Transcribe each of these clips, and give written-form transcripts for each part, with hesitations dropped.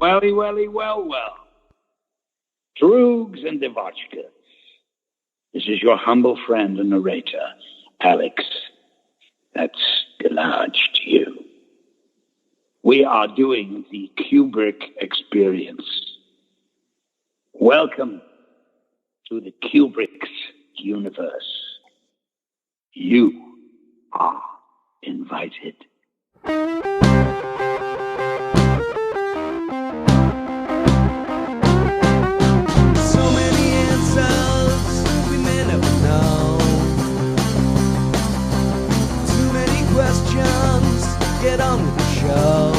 Welly, welly, well, well. Droogs and Devotchkas. This is your humble friend and narrator, Alex. That's DeLarge to you. We are doing the Kubrick experience. Welcome to the Kubrick's universe. You are invited. Get on with the show.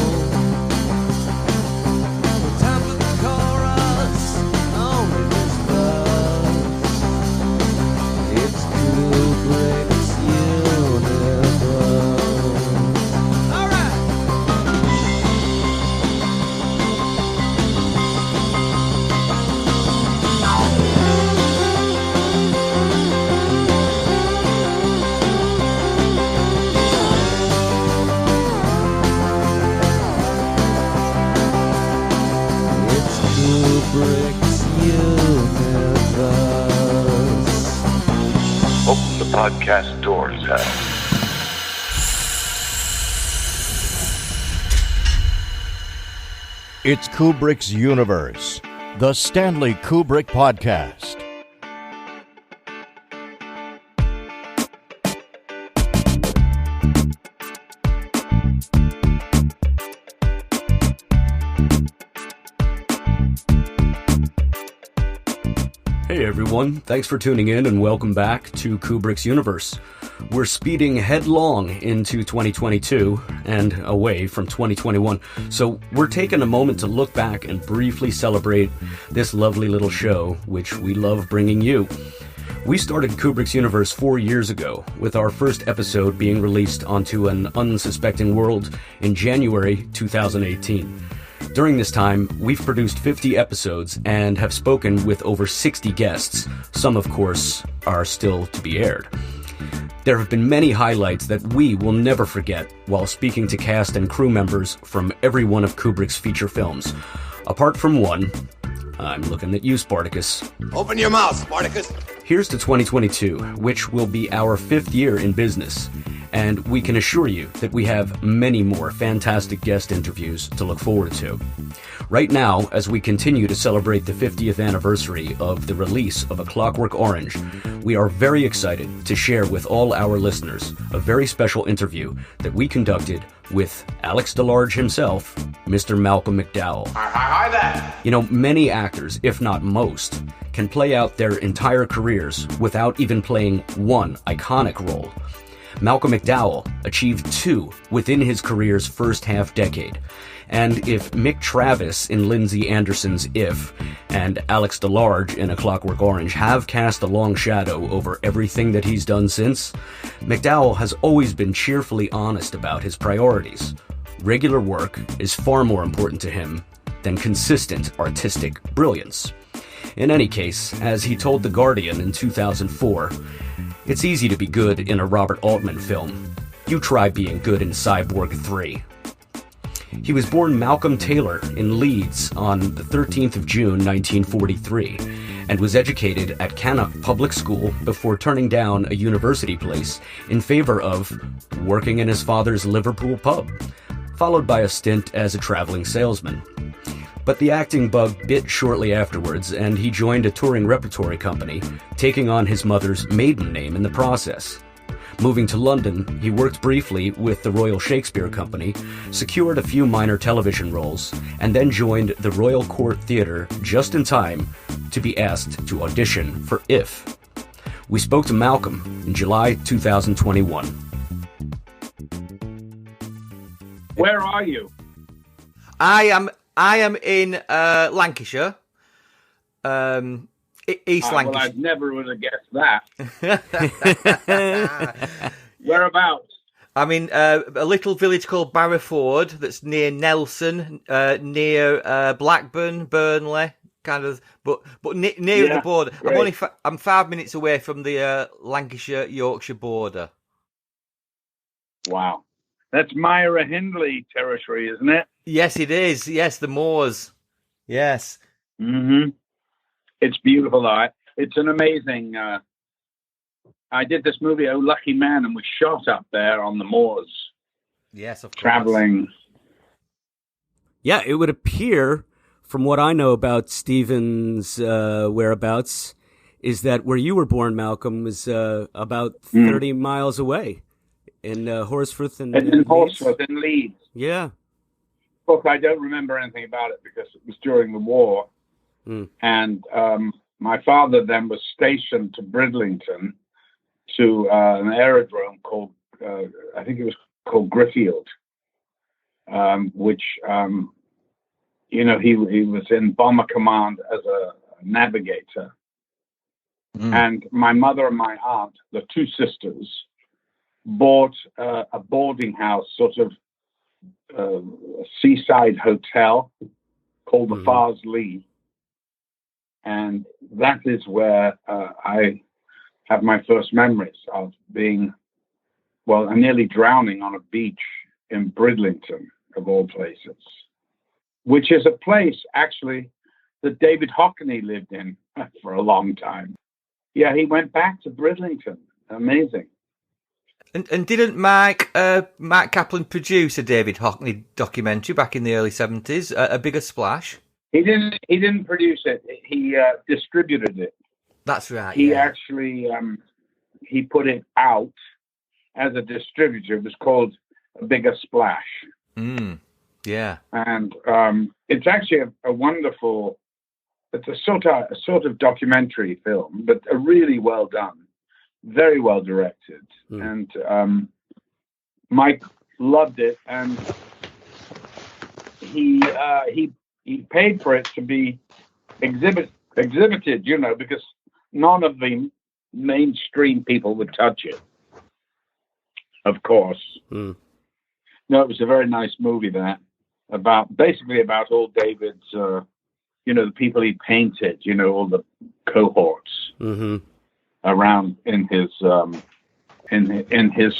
No time for the chorus, only this verse. It's Kubrick's universe. All right. Kubrick's universe. Open the podcast doors, Al. It's Kubrick's Universe, the Stanley Kubrick Podcast. Hey everyone, thanks for tuning in and welcome back to Kubrick's Universe. We're speeding headlong into 2022 and away from 2021, so we're taking a moment to look back and briefly celebrate this lovely little show, which we love bringing you. We started Kubrick's Universe 4 years ago, with our first episode being released onto an unsuspecting world in January 2018. During this time, we've produced 50 episodes and have spoken with over 60 guests. Some, of course, are still to be aired. There have been many highlights that we will never forget while speaking to cast and crew members from every one of Kubrick's feature films. Apart from one, I'm looking at you, Spartacus. Open your mouth, Spartacus. Here's to 2022, which will be our 5th year in business. And we can assure you that we have many more fantastic guest interviews to look forward to. Right now, as we continue to celebrate the 50th anniversary of the release of A Clockwork Orange, we are very excited to share with all our listeners a very special interview that we conducted with Alex DeLarge himself, Mr. Malcolm McDowell. Hi there. You know, many actors, if not most, can play out their entire careers without even playing one iconic role. Malcolm McDowell achieved 2 within his career's first half-decade. And if Mick Travis in Lindsay Anderson's If and Alex DeLarge in A Clockwork Orange have cast a long shadow over everything that he's done since, McDowell has always been cheerfully honest about his priorities. Regular work is far more important to him than consistent artistic brilliance. In any case, as he told The Guardian in 2004, it's easy to be good in a Robert Altman film. You try being good in Cyborg 3. He was born Malcolm Taylor in Leeds on the 13th of June 1943 and was educated at Cannock Public School before turning down a university place in favor of working in his father's Liverpool pub, followed by a stint as a traveling salesman. But the acting bug bit shortly afterwards, and he joined a touring repertory company, taking on his mother's maiden name in the process. Moving to London, he worked briefly with the Royal Shakespeare Company, secured a few minor television roles, and then joined the Royal Court Theatre just in time to be asked to audition for If. We spoke to Malcolm in July 2021. Where are you? I am in Lancashire. East Lancashire. Well, I never would have guessed that. Whereabouts? I'm in a little village called Barrowford that's near Nelson, near Blackburn, Burnley, kind of, but near the border. Great. I'm 5 minutes away from the Lancashire-Yorkshire border. Wow. That's Myra Hindley territory, isn't it? Yes, it is. Yes, the Moors. Yes. Mm-hmm. It's beautiful art. It's an amazing. I did this movie, Oh Lucky Man, and we shot up there on the moors. Yes, of course. Traveling. Yeah, it would appear, from what I know about Stephen's whereabouts, is that where you were born, Malcolm, was about 30 miles away in Horsforth and in Horsforth in Leeds. Yeah. Look, I don't remember anything about it because it was during the war. And my father then was stationed to Bridlington to an aerodrome called, I think it was called Griffield, which, he was in Bomber Command as a navigator. And my mother and my aunt, the two sisters, bought a boarding house, sort of a seaside hotel called the Fars Lee. And that is where I have my first memories of being, nearly drowning on a beach in Bridlington, of all places, which is a place, actually, that David Hockney lived in for a long time. Yeah, he went back to Bridlington. Amazing. And didn't Mark Kaplan produce a David Hockney documentary back in the early 70s, A Bigger Splash? He didn't produce it. He distributed it. That's right. He actually he put it out as a distributor. It was called A Bigger Splash. Yeah. And it's actually a wonderful. It's a sort of documentary film, but a really well done, very well directed. And Mike loved it, and he paid for it to be exhibited, because none of the mainstream people would touch it. Of course. No, it was a very nice movie, that about all David's, the people he painted, all the cohorts around in his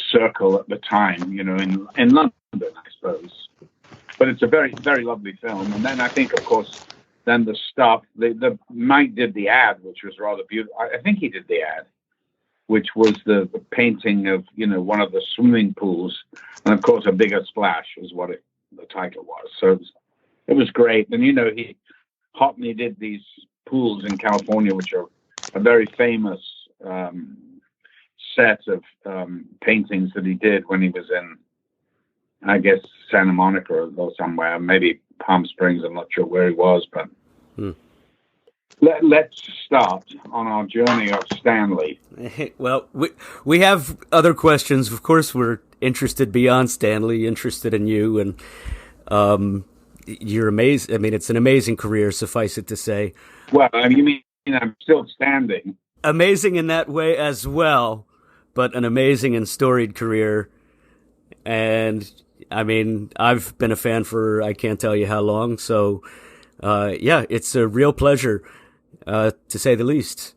circle at the time, in London, I suppose. But it's a very, very lovely film. And then I think, of course, then the stuff, the Mike did the ad, which was rather beautiful. I think he did the ad, which was the painting of, one of the swimming pools. And of course, A Bigger Splash was what the title was. So it was great. And, Hockney did these pools in California, which are a very famous set of paintings that he did when he was in, I guess, Santa Monica or somewhere, maybe Palm Springs. I'm not sure where he was, but let's start on our journey of Stanley. Well, we have other questions. Of course, we're interested beyond Stanley, interested in you, and you're amazing. I mean, it's an amazing career, suffice it to say. Well, you mean I'm still standing? Amazing in that way as well, but an amazing and storied career. And I mean, I've been a fan for I can't tell you how long. So, it's a real pleasure, to say the least.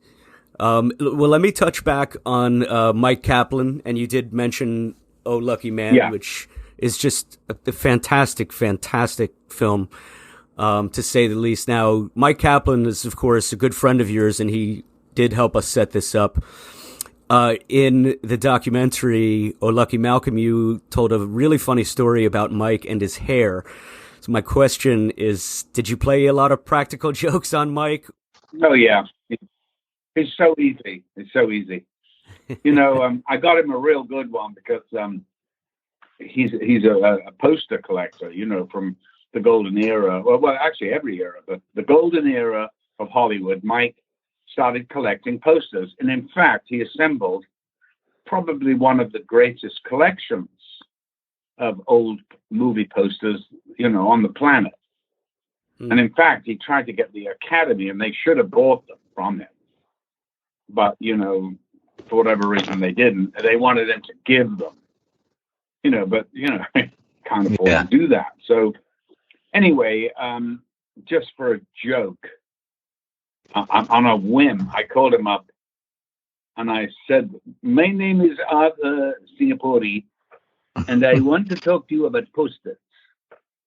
Well, let me touch back on Mike Kaplan, and you did mention Oh Lucky Man, which is just a fantastic, fantastic film, to say the least. Now, Mike Kaplan is, of course, a good friend of yours, and he did help us set this up. In the documentary, Oh Lucky Malcolm, you told a really funny story about Mike and his hair. So my question is, did you play a lot of practical jokes on Mike? Oh, yeah. It's so easy. It's so easy. I got him a real good one because he's a poster collector, from the golden era. Well, actually every era, but the golden era of Hollywood, Mike started collecting posters. And in fact, he assembled probably one of the greatest collections of old movie posters, on the planet. And in fact, he tried to get the Academy, and they should have bought them from him. But, for whatever reason they didn't. They wanted him to give them. Can't afford to do that. So anyway, just for a joke, on a whim, I called him up and I said, "My name is Arthur Singapore, and I want to talk to you about posters."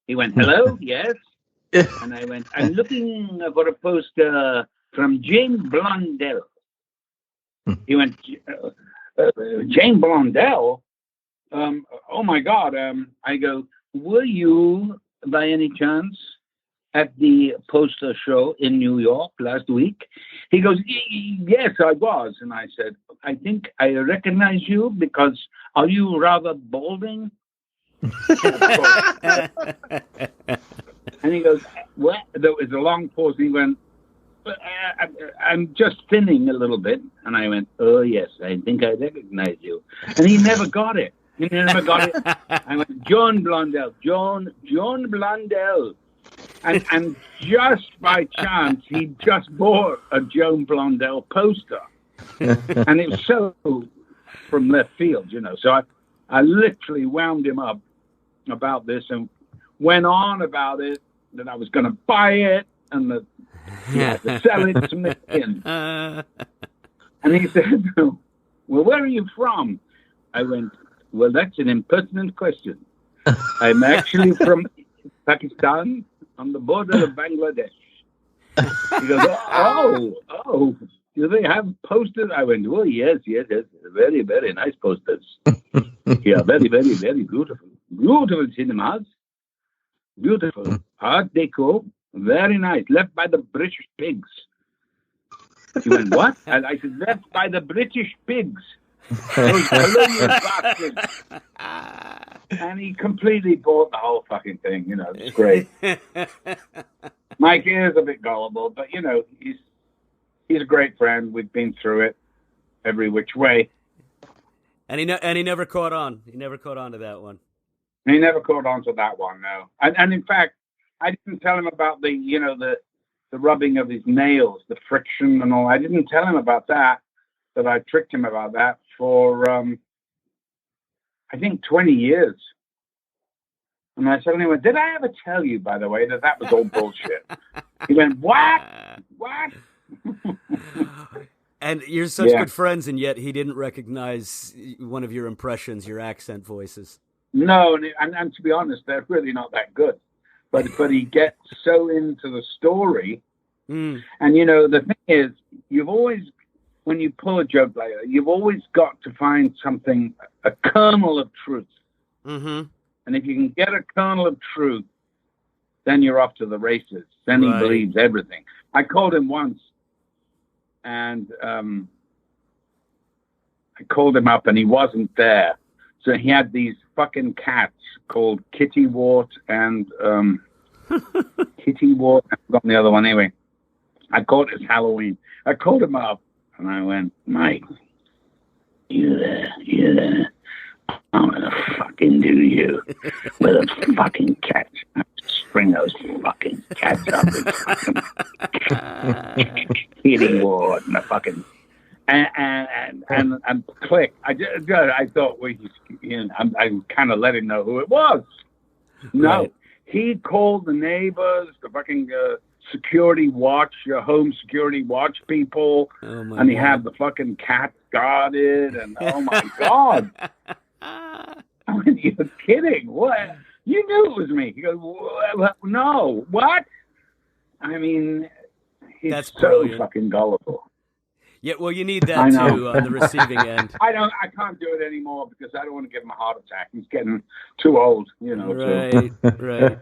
He went, "Hello, yes." And I went, I'm looking for a poster from Jane Blondell. He went, Jane Blondell? Oh my God. I go, were you by any chance at the poster show in New York last week? He goes, yes, I was. And I said, I think I recognize you because are you rather balding? And he goes, what? There was a long pause. And he went, I'm just thinning a little bit. And I went, oh, yes, I think I recognize you. And he never got it. He never got it. I went, Joan Blondell, Joan Blondell. And just by chance, he just bought a Joan Blondell poster. And it was so from left field, So I literally wound him up about this and went on about it, that I was going to buy it and that he had to sell it to me. And he said, well, where are you from? I went, well, that's an impertinent question. I'm actually from Pakistan on the border of Bangladesh. He goes, oh, do they have posters? I went, well, yes, very, very nice posters. Yeah, very, very, very beautiful. Beautiful cinemas. Beautiful. Art deco. Very nice. Left by the British pigs. He went, what? And I said, left by the British pigs. Those colonial bastards. And he completely bought the whole fucking thing. It's great. Mike is a bit gullible, but, he's a great friend. We've been through it every which way. And he never caught on. He never caught on to that one. He never caught on to that one, no. And in fact, I didn't tell him about the rubbing of his nails, the friction and all. I didn't tell him about that I tricked him about that for, I think, 20 years. And I suddenly went, did I ever tell you, by the way, that was all bullshit? He went, what? What? And you're such good friends, and yet he didn't recognize one of your impressions, your accent voices. No, and to be honest, they're really not that good. But he gets so into the story. And, the thing is, you've always, when you pull a joke like that, you've always got to find something, a kernel of truth. Mm-hmm. And if you can get a kernel of truth, then you're off to the races. Then he believes everything. I called him once, and I called him up, and he wasn't there. So he had these fucking cats called Kitty Wart and Kitty Wart. I forgot the other one. Anyway, I called it Halloween. I called him up, and I went, Mike, you there? I'm gonna fucking do you with a fucking cat. Bring those fucking cats up and fucking Kitty Ward and the fucking and click. I thought, well, I'm kind of letting know who it was. No, he called the neighbors, the fucking security watch, home security watch people, and he had the fucking cat guarded, and oh my God. I mean, you're kidding. What? You knew it was me. He goes, no, what? I mean, he's That's so brilliant. fucking gullible. Yeah, well, you need that too on the receiving end. I can't do it anymore because I don't want to give him a heart attack. He's getting too old, Right, right.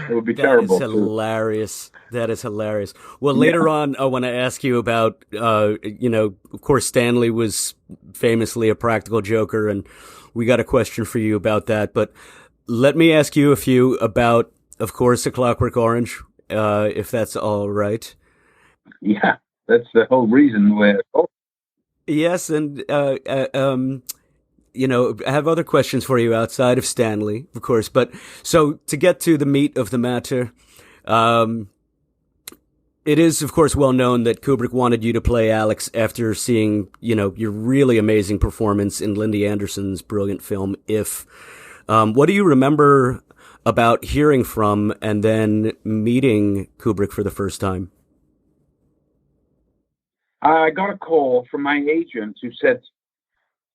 It would be terrible. That is hilarious. That is hilarious. Well, later on, I want to ask you about, of course, Stanley was famously a practical joker, and we got a question for you about that. But let me ask you a few about, of course, A Clockwork Orange, if that's all right. Yeah, that's the whole reason we're... Yes, and I have other questions for you outside of Stanley, of course. But so to get to the meat of the matter, it is, of course, well known that Kubrick wanted you to play Alex after seeing, your really amazing performance in Lindy Anderson's brilliant film, If. What do you remember about hearing from and then meeting Kubrick for the first time? I got a call from my agent who said,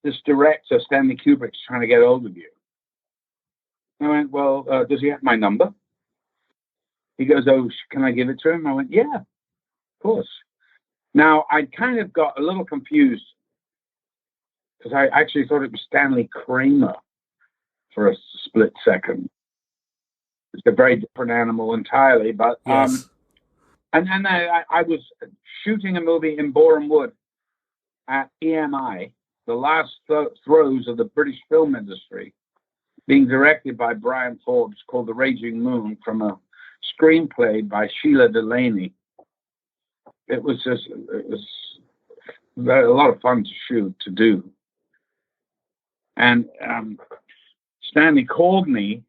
this director, Stanley Kubrick's trying to get hold of you. I went, well, does he have my number? He goes, "Oh, can I give it to him?" I went, "Yeah, of course." Now, I kind of got a little confused because I actually thought it was Stanley Kramer for a split second. It's a very different animal entirely, but Yes. and then I was shooting a movie in Boreham Wood at EMI, the last throes of the British film industry, being directed by Brian Forbes, called The Raging Moon, from a screenplay by Sheila Delaney. It was a lot of fun to shoot, to do. And Stanley called me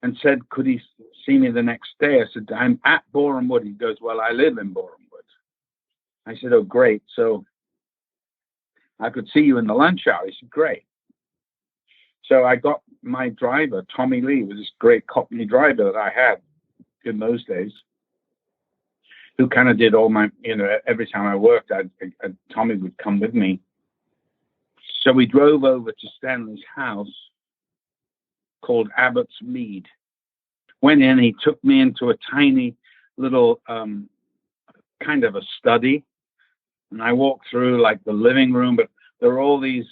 and said, could he see me the next day? I said, I'm at Boreham Wood. He goes, well, I live in Boreham Wood. I said, oh, great. So I could see you in the lunch hour. He said, great. So I got my driver, Tommy Lee, was this great Cockney driver that I had in those days, who kind of did all my, every time I worked, Tommy would come with me. So we drove over to Stanley's house called Abbott's Mead. Went in, he took me into a tiny little kind of a study. And I walked through like the living room, but there were all these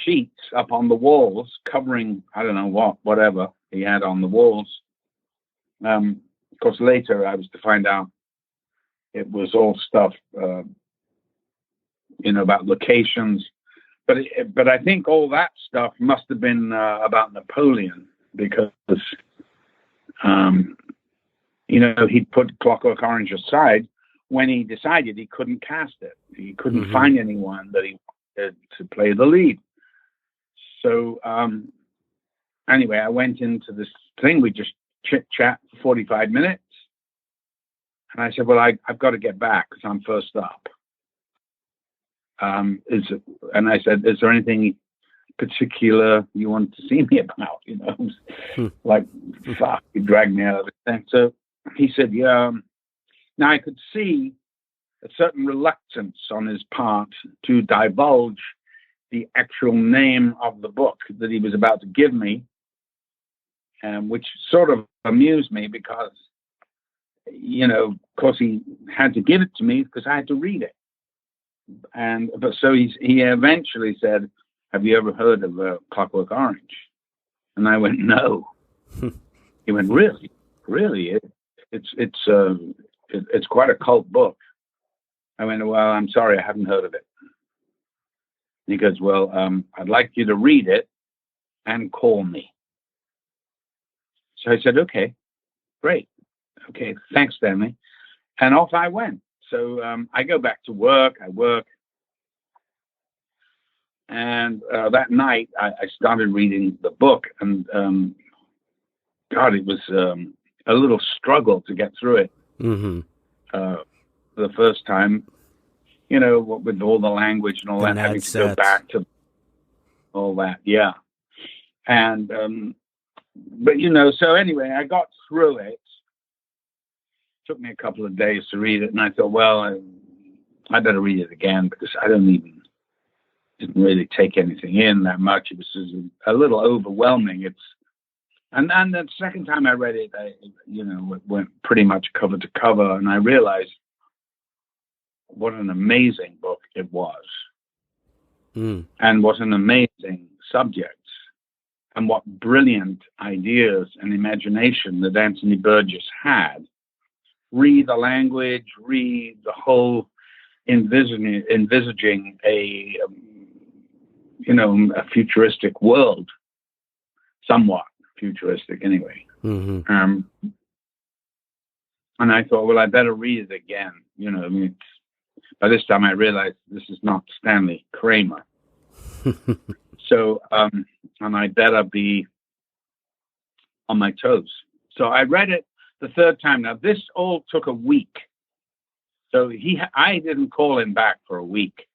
sheets up on the walls covering, I don't know whatever he had on the walls. Of course, later I was to find out it was all stuff, about locations. But I think all that stuff must have been about Napoleon, because, he'd put Clockwork Orange aside when he decided he couldn't cast it. He couldn't find anyone that he wanted to play the lead. So anyway, I went into this thing. We just chit-chat for 45 minutes. And I said, well, I've got to get back because I'm first up. And I said, is there anything particular you want to see me about? Like, fuck, he dragged me out of the thing. So he said, yeah. Now I could see a certain reluctance on his part to divulge the actual name of the book that he was about to give me, which sort of amused me because, of course he had to give it to me because I had to read it. But so he eventually said, have you ever heard of Clockwork Orange? And I went, no. He went, really? Really? It's quite a cult book. I went, well, I'm sorry, I haven't heard of it. He goes, well, I'd like you to read it and call me. So I said, okay, great. Okay, thanks, Stanley. And off I went. So I go back to work. I work. And that night, I started reading the book. And, God, it was a little struggle to get through it. The first time, with all the language and all that, having to go back to all that. Yeah. And, but, so anyway, I got through it. Took me a couple of days to read it, and I thought, well, I better read it again because I didn't really take anything in that much. It was just a little overwhelming. And the second time I read it, it went pretty much cover to cover, and I realized what an amazing book it was, and what an amazing subject, and what brilliant ideas and imagination that Anthony Burgess had. Read the language, read the whole envisaging a futuristic world, somewhat futuristic anyway. And I thought, well, I better read it again. By this time I realized this is not Stanley Kramer. So, and I better be on my toes. So I read it the third time. Now, this all took a week. So I didn't call him back for a week.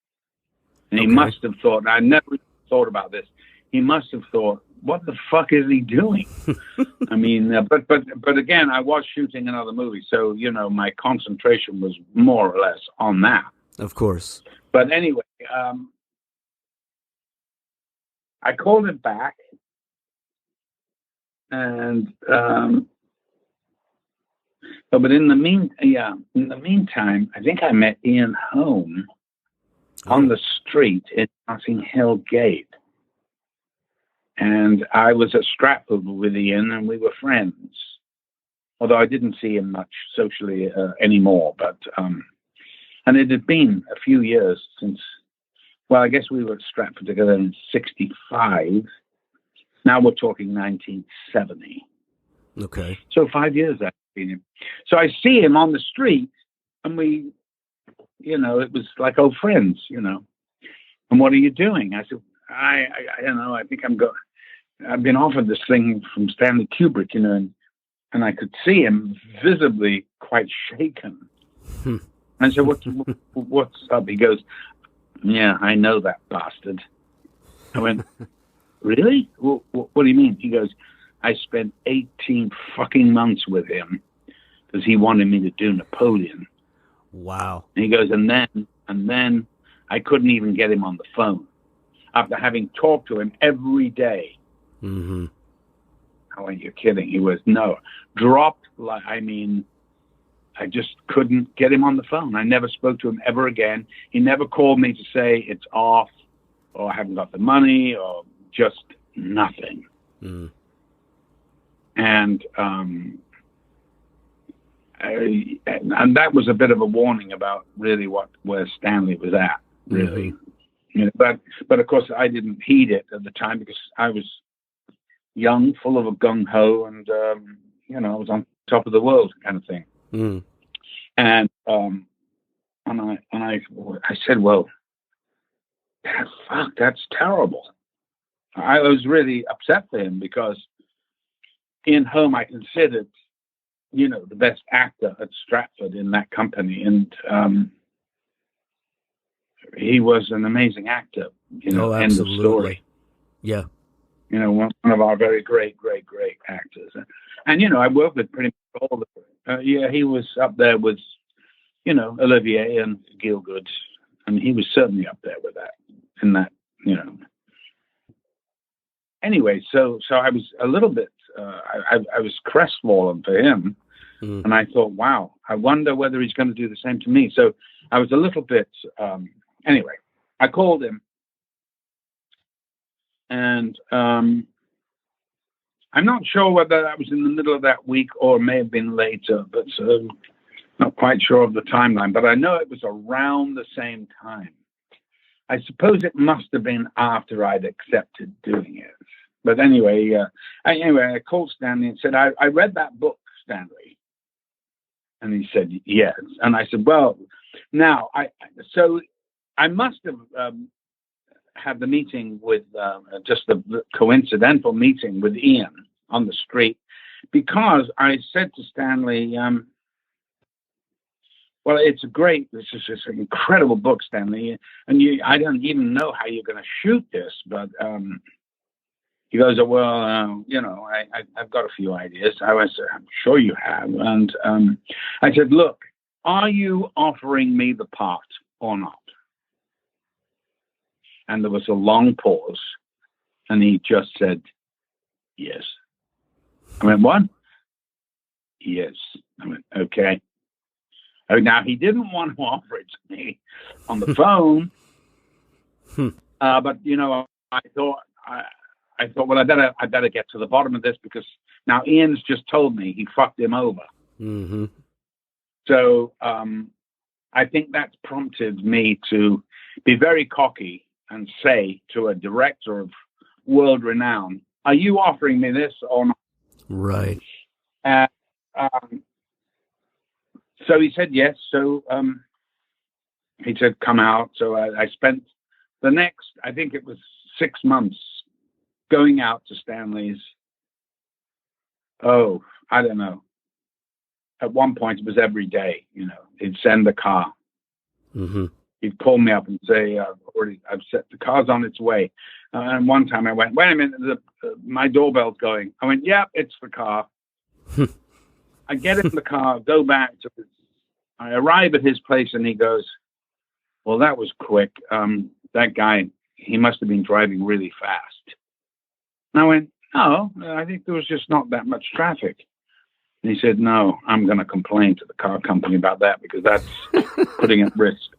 And he must have thought, I never thought about this. He must have thought, what the fuck is he doing? I mean, but again, I was shooting another movie. So, my concentration was more or less on that. Of course. But anyway, I called him back. And So, but in the meantime, I think I met Ian Holm on the street in Notting Hill Gate. And I was at Stratford with Ian, and we were friends. Although I didn't see him much socially anymore. But and it had been a few years since. Well, I guess we were at Stratford together in '65. Now we're talking 1970. Okay. So 5 years I've seen him. So I see him on the street, and we, it was like old friends, And what are you doing? I said, I don't know. I think I've been offered this thing from Stanley Kubrick, and I could see him visibly quite shaken. I said, what's up? He goes, yeah, I know that bastard. I went, really? What do you mean? He goes, I spent 18 fucking months with him because he wanted me to do Napoleon. Wow. And he goes, and then I couldn't even get him on the phone after having talked to him every day. Mm-hmm. I went, you're kidding. He was, no, dropped. I just couldn't get him on the phone. I never spoke to him ever again. He never called me to say it's off or I haven't got the money or just nothing. Mm. And that was a bit of a warning about really where Stanley was at, really. Mm-hmm. But of course I didn't heed it at the time because I was young, full of a gung ho, and I was on top of the world kind of thing. Mm. And I said, well, fuck, that's terrible. I was really upset for him because in Home I considered, the best actor at Stratford in that company, and he was an amazing actor. End of story. Yeah. One of our very great, great, great actors. And, I worked with pretty much all of them. He was up there with, Olivier and Gielgud. And he was certainly up there with that, in that, Anyway, so I was a little bit, I was crestfallen for him. Mm. And I thought, wow, I wonder whether he's going to do the same to me. So I was a little bit, anyway, I called him. And I'm not sure whether that was in the middle of that week or may have been later, but not quite sure of the timeline. But I know it was around the same time. I suppose it must have been after I'd accepted doing it. But anyway, I called Stanley and said, I read that book, Stanley. And he said, yes. And I said, well, now, so I must have had the meeting with just the coincidental meeting with Ian on the street, because I said to Stanley, well, this is just an incredible book, Stanley, and I don't even know how you're going to shoot this, but he goes, well, I've got a few ideas. I was, I'm sure you have. And I said, look, are you offering me the part or not? And there was a long pause, and he just said, yes. I went, what? Yes. I went, okay. Oh, now, he didn't want to offer it to me on the phone, but, I thought, well, I better get to the bottom of this, because now Ian's just told me he fucked him over. Mm-hmm. So I think that's prompted me to be very cocky and say to a director of world renown, are you offering me this or not? Right. So he said yes. So he said, come out. So I spent the next, I think it was 6 months, going out to Stanley's. Oh, I don't know. At one point, it was every day, he'd send the car. Mm-hmm. He'd call me up and say, I've set the car's on its way. And one time I went, wait a minute, my doorbell's going. I went, yeah, it's the car. I get in the car, go back to I arrive at his place, and he goes, well, that was quick. That guy, he must have been driving really fast. And I went, no, I think there was just not that much traffic. And he said, no, I'm going to complain to the car company about that because that's putting at risk.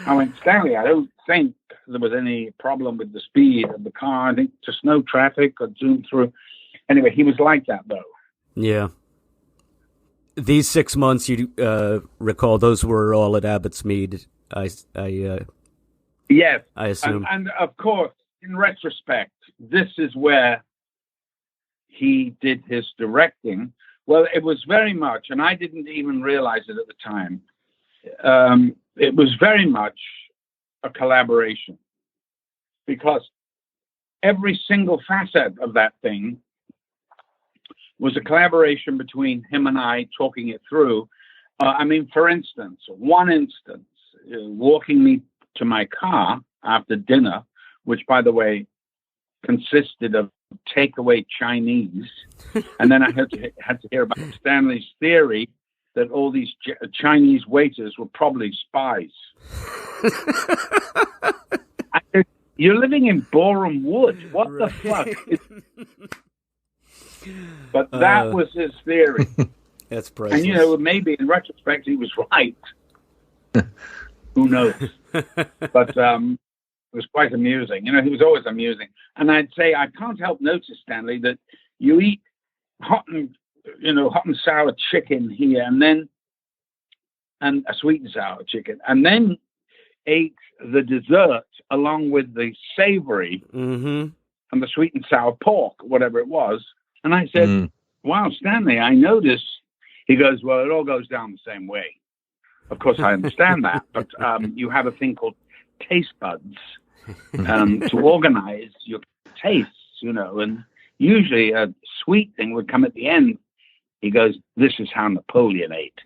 I went, Stanley, I don't think there was any problem with the speed of the car. I think just no traffic or zoomed through. Anyway, he was like that, though. Yeah. These 6 months, you recall, those were all at Abbott's Mead. Yes. I assume. And of course, in retrospect, this is where he did his directing. Well, it was very much, and I didn't even realize it at the time, it was very much a collaboration because every single facet of that thing was a collaboration between him and I talking it through. For instance, walking me to my car after dinner, which, by the way, consisted of takeaway Chinese. And then I had to hear about Stanley's theory that all these Chinese waiters were probably spies. I said, you're living in Boreham Wood. What the fuck? But that was his theory. That's priceless. And, maybe in retrospect, he was right. Who knows? But it was quite amusing. He was always amusing. And I'd say, I can't help notice, Stanley, that you eat hot and sour chicken here, and a sweet and sour chicken, and then ate the dessert along with the savory and the sweet and sour pork, whatever it was. And I said, wow, Stanley, I noticed. He goes, well, it all goes down the same way. Of course, I understand that, but you have a thing called taste buds to organize your tastes, and usually a sweet thing would come at the end. He goes, this is how Napoleon ate.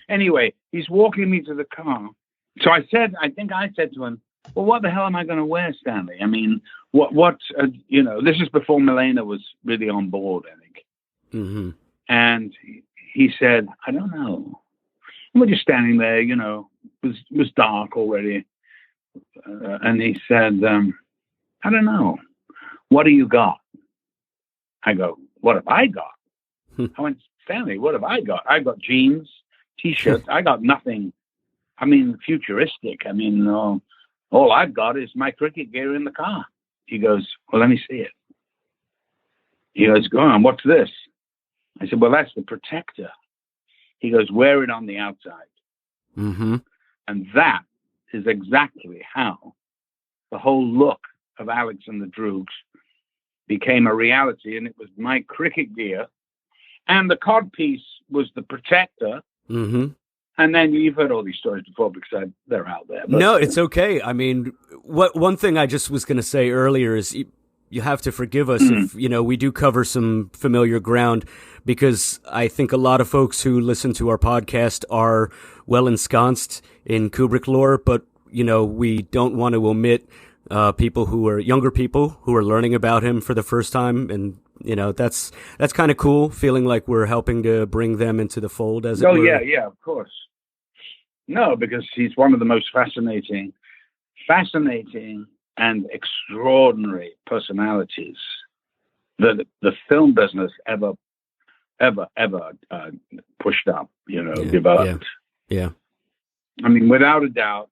Anyway, he's walking me to the car. So I think I said to him, well, what the hell am I going to wear, Stanley? I mean, this is before Milena was really on board, I think. And he said, I don't know. And we're just standing there, it was dark already. And he said, I don't know. What do you got? I go, what have I got? I went, Stanley, what have I got? I got jeans, T-shirts. I got nothing. Futuristic. All I've got is my cricket gear in the car. He goes, well, let me see it. He goes, go on, what's this? I said, well, that's the protector. He goes, wear it on the outside. And that is exactly how the whole look of Alex and the Droogs became a reality. And it was my cricket gear. And the codpiece was the protector. And then you've heard all these stories before because they're out there. But, no, it's okay. One thing I just was going to say earlier is you have to forgive us if, we do cover some familiar ground, because I think a lot of folks who listen to our podcast are well ensconced in Kubrick lore, but, we don't want to omit people who are younger people who are learning about him for the first time. And, that's kind of cool, feeling like we're helping to bring them into the fold, as it were. Oh, yeah, of course. No, because he's one of the most fascinating and extraordinary personalities that the film business ever pushed up, developed. Yeah. Without a doubt,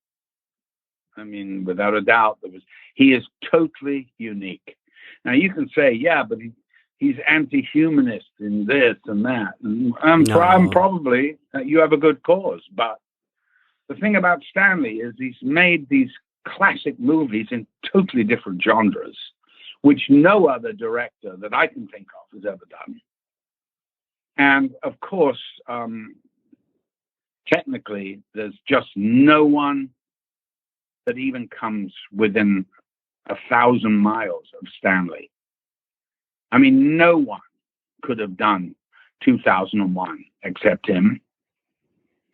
he is totally unique. Now you can say, yeah, but he's anti-humanist in this and that. And probably you have a good cause, but the thing about Stanley is he's made these classic movies in totally different genres, which no other director that I can think of has ever done. And of course, technically, there's just no one that even comes within 1,000 miles of Stanley. No one could have done 2001 except him.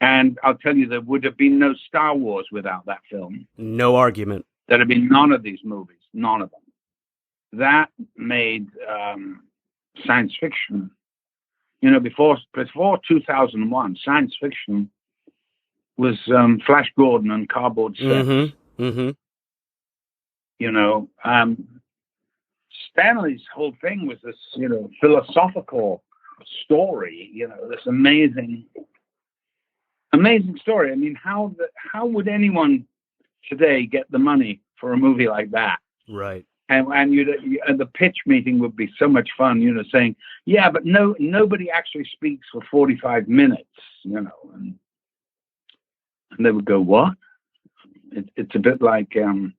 And I'll tell you, there would have been no Star Wars without that film. No argument. There'd have been none of these movies, none of them. That made science fiction. Before 2001, science fiction was Flash Gordon and cardboard sets. Stanley's whole thing was this, philosophical story, this amazing story. I mean, how would anyone today get the money for a movie like that? Right. And the pitch meeting would be so much fun, saying, yeah, but nobody actually speaks for 45 minutes, and they would go, what? It's a bit like, you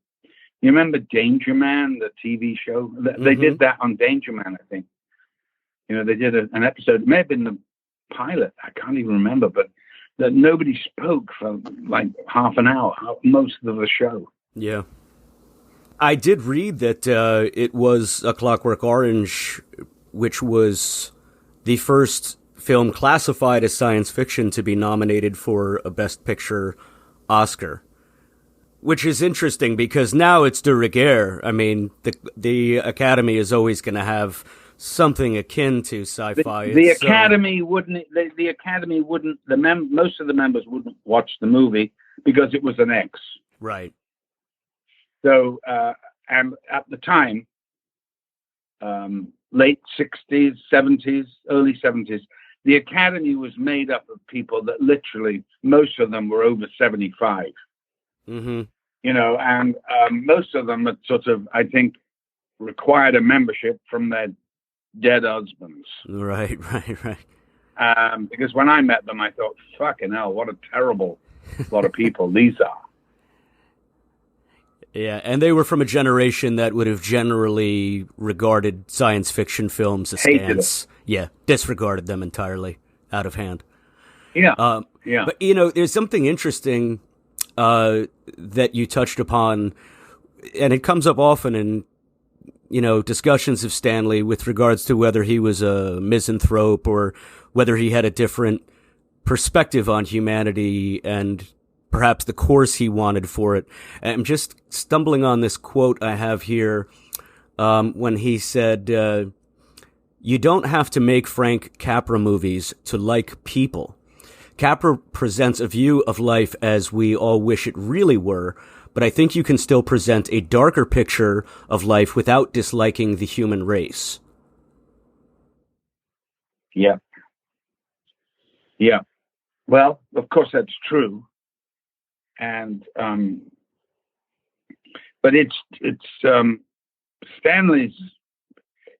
remember Danger Man, the TV show? They did that on Danger Man, I think. They did an episode, it may have been the pilot, I can't even remember, but that nobody spoke for like half an hour, most of the show. Yeah. I did read that it was A Clockwork Orange, which was the first film classified as science fiction to be nominated for a Best Picture Oscar. Which is interesting because now it's de rigueur. I mean, the Academy is always going to have something akin to sci-fi. The Academy wouldn't. The Academy wouldn't. Most of the members wouldn't watch the movie because it was an X. Right. So, and at the time, late 60s, 70s, early 70s, the Academy was made up of people that literally, most of them were over 75. Mm-hmm. And most of them had sort of, I think, required a membership from their dead husbands. Right. Because when I met them, I thought, fucking hell, what a terrible lot of people these are. Yeah, and they were from a generation that would have generally regarded science fiction films askance. Yeah, disregarded them entirely, out of hand. Yeah, yeah. But, there's something interesting that you touched upon, and it comes up often in, discussions of Stanley with regards to whether he was a misanthrope or whether he had a different perspective on humanity and perhaps the course he wanted for it. And I'm just stumbling on this quote I have here when he said, you don't have to make Frank Capra movies to like people. Capra presents a view of life as we all wish it really were, but I think you can still present a darker picture of life without disliking the human race. Yeah. Yeah. Well, of course that's true. And, but it's Stanley's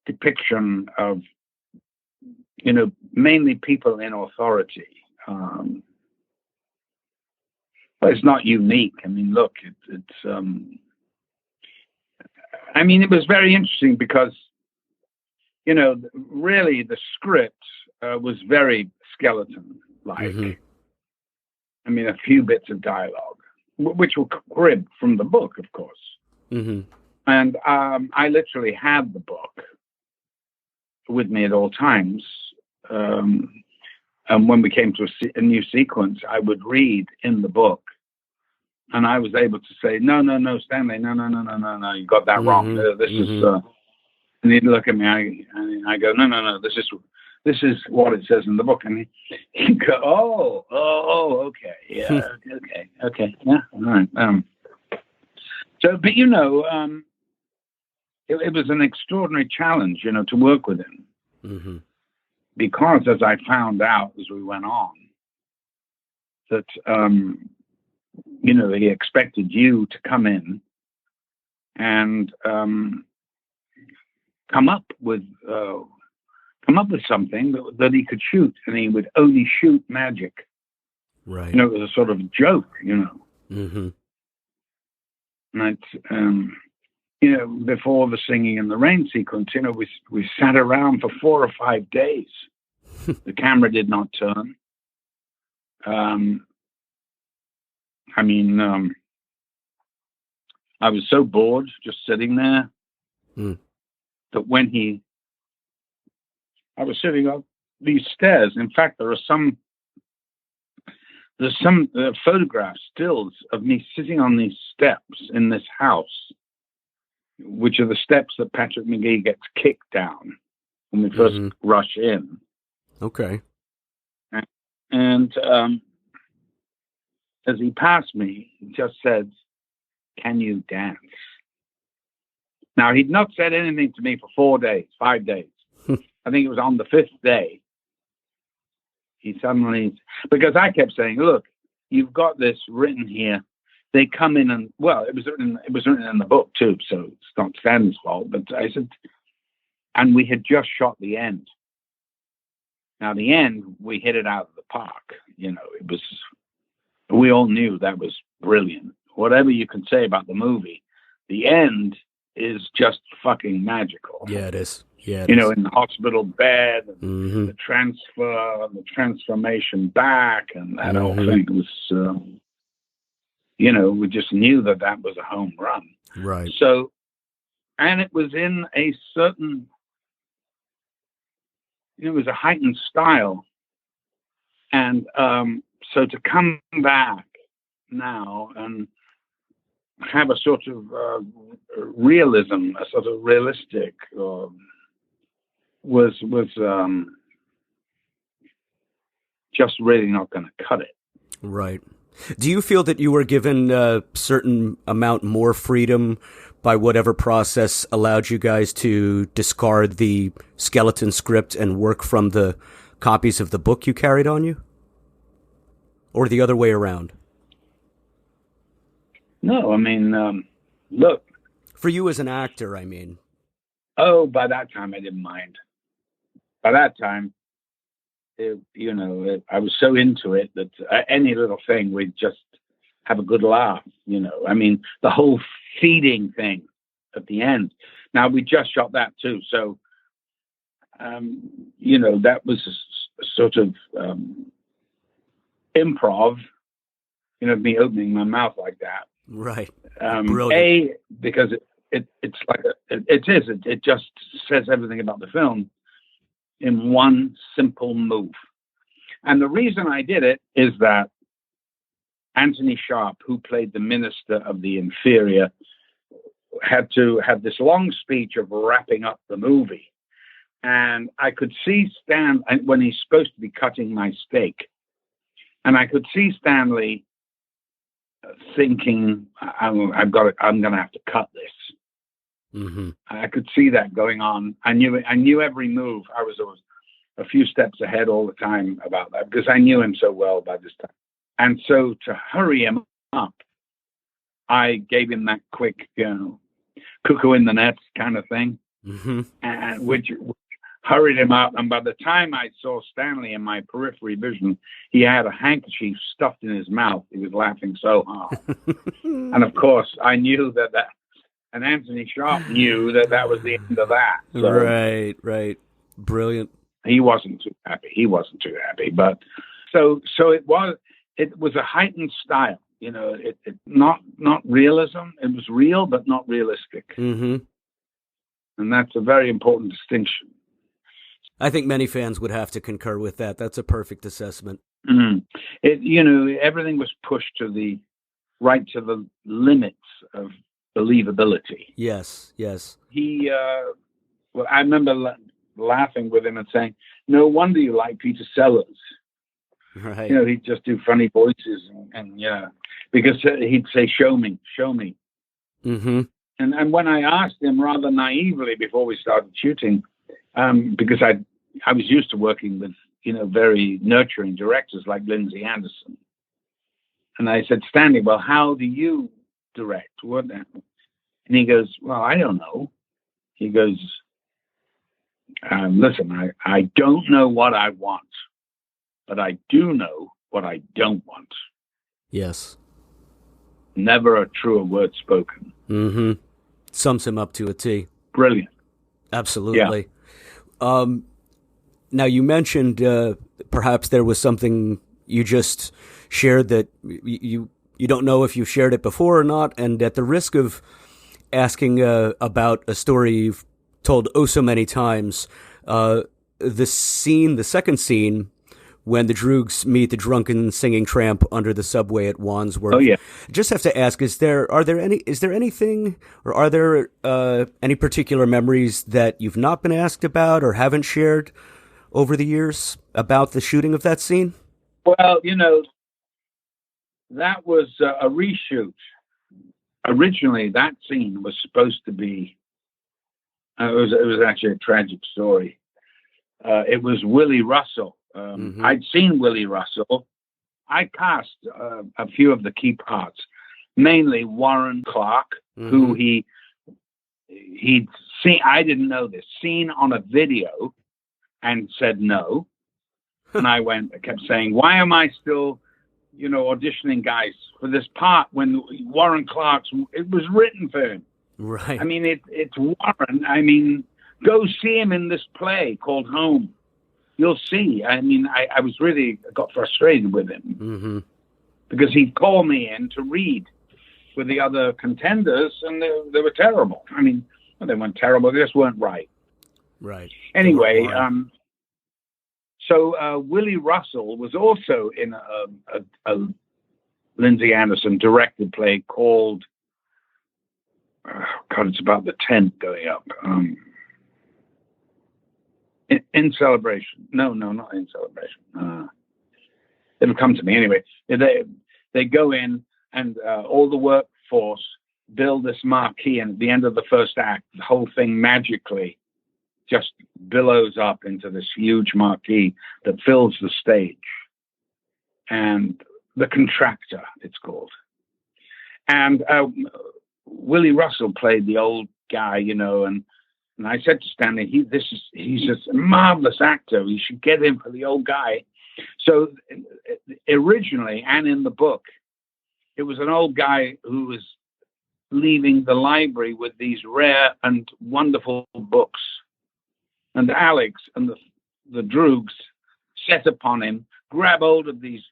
depiction of, mainly people in authority. But it's not unique. I mean, look, it was very interesting because, really the script was very skeleton-like. Mm-hmm. I mean, a few bits of dialogue, which were cribbed from the book, of course. Mm-hmm. And I literally had the book with me at all times. And when we came to a new sequence, I would read in the book. And I was able to say, no, Stanley, no, you got that wrong. This is, and he'd look at me, I go, no, this is what it says in the book. And he'd go, okay, yeah, okay, yeah, all right. So, but it was an extraordinary challenge, to work with him. Mm-hmm. Because as I found out as we went on, that, he expected you to come in and come up with something that he could shoot, and he would only shoot magic. Right. It was a sort of joke, Mm-hmm. And before the Singing in the Rain sequence, we sat around for 4 or 5 days. The camera did not turn. I was so bored just sitting there that when I was sitting up these stairs. In fact, there's some photographs, stills of me sitting on these steps in this house, which are the steps that Patrick McGee gets kicked down when we first rush in. Okay. And as he passed me, he just said, "Can you dance?" Now, he'd not said anything to me for 4 days, 5 days. I think it was on the 5th day He suddenly, because I kept saying, look, you've got this written here. They come in and, well, it was written in the book too, so it's not Stanley's fault. But I said, and we had just shot the end. Now the end, we hit it out of the park. You know, it was, we all knew that was brilliant. Whatever you can say about the movie, the end is just fucking magical. Yeah, it is. Yeah, you know, in the hospital bed, and the transfer, the transformation back, and that whole thing was, you know, we just knew that that was a home run. Right. So, and it was in a certain, it was a heightened style. And so to come back now and have a sort of realism, a sort of realistic, was just really not going to cut it. Right. Do you feel that you were given a certain amount more freedom by whatever process allowed you guys to discard the skeleton script and work from the copies of the book you carried on you? Or the other way around? No, I mean, look. For you as an actor, I mean. Oh, by that time, I didn't mind. By that time, I was so into it that any little thing, we'd just have a good laugh, you know. I mean, the whole feeding thing at the end. Now, we just shot that too. So, you know, that was a sort of improv, you know, me opening my mouth like that. Right. Brilliant. Because it's like, it just says everything about the film in one simple move. And the reason I did it is that Anthony Sharp, who played the minister of the inferior, had to have this long speech of wrapping up the movie. And I could see Stan when he's supposed to be cutting my steak. And I could see Stanley thinking, I'm going to have to cut this. Mm-hmm. I could see that going on. I knew every move. I was a few steps ahead all the time about that because I knew him so well by this time. And so to hurry him up, I gave him that quick, you know, cuckoo in the net kind of thing, and which hurried him up. And by the time I saw Stanley in my periphery vision, he had a handkerchief stuffed in his mouth. He was laughing so hard. And of course, I knew that and Anthony Sharp knew that was the end of that. So right. Brilliant. He wasn't too happy. But so it was a heightened style, you know, it not realism. It was real, but not realistic. Mm-hmm. And that's a very important distinction. I think many fans would have to concur with that. That's a perfect assessment. Mm-hmm. You know, everything was pushed to the limits of believability. Yes. He, well, I remember laughing with him and saying, "No wonder you like Peter Sellers." Right. You know, he'd just do funny voices and yeah, because he'd say, "Show me." Mm-hmm. And when I asked him rather naively before we started shooting, because I was used to working with, you know, very nurturing directors like Lindsay Anderson. And I said, "Stanley, well, how do you direct?" And he goes, "Well, I don't know." He goes, "Listen, I don't know what I want, but I do know what I don't want." Yes. Never a truer word spoken. Mm-hmm. Sums him up to a T. Brilliant. Absolutely. Yeah. Now, you mentioned perhaps there was something you just shared that you don't know if you shared it before or not, and at the risk of asking about a story you've told oh so many times, the second scene when the Droogs meet the drunken singing tramp under the subway at Wandsworth. Oh yeah. Just have to ask: is there anything, or are there any particular memories that you've not been asked about or haven't shared over the years about the shooting of that scene? Well, you know, that was a reshoot. Originally, that scene was supposed to be. It was actually a tragic story. It was Willie Russell, I'd seen Willie Russell. I cast a few of the key parts, mainly Warren Clark, who he'd seen. I didn't know this. Seen on a video, and said no. And I kept saying, "Why am I still, auditioning guys for this part when Warren Clark's? It was written for him." Right. I mean, it's Warren. I mean, go see him in this play called Home. You'll see. I mean, I got frustrated with him because he'd call me in to read with the other contenders, and they were terrible. I mean, they weren't terrible; they just weren't right. Right. Anyway, so Willie Russell was also in a Lindsay Anderson directed play called. God, it's about the tent going up. In Celebration. No, not In Celebration. It'll come to me anyway. They go in and all the workforce build this marquee, and at the end of the first act, the whole thing magically just billows up into this huge marquee that fills the stage. And the Contractor, it's called. And Willie Russell played the old guy, and I said to Stanley, he's just a marvelous actor. You should get him for the old guy. So originally, and in the book, it was an old guy who was leaving the library with these rare and wonderful books. And Alex and the Droogs set upon him, grab hold of these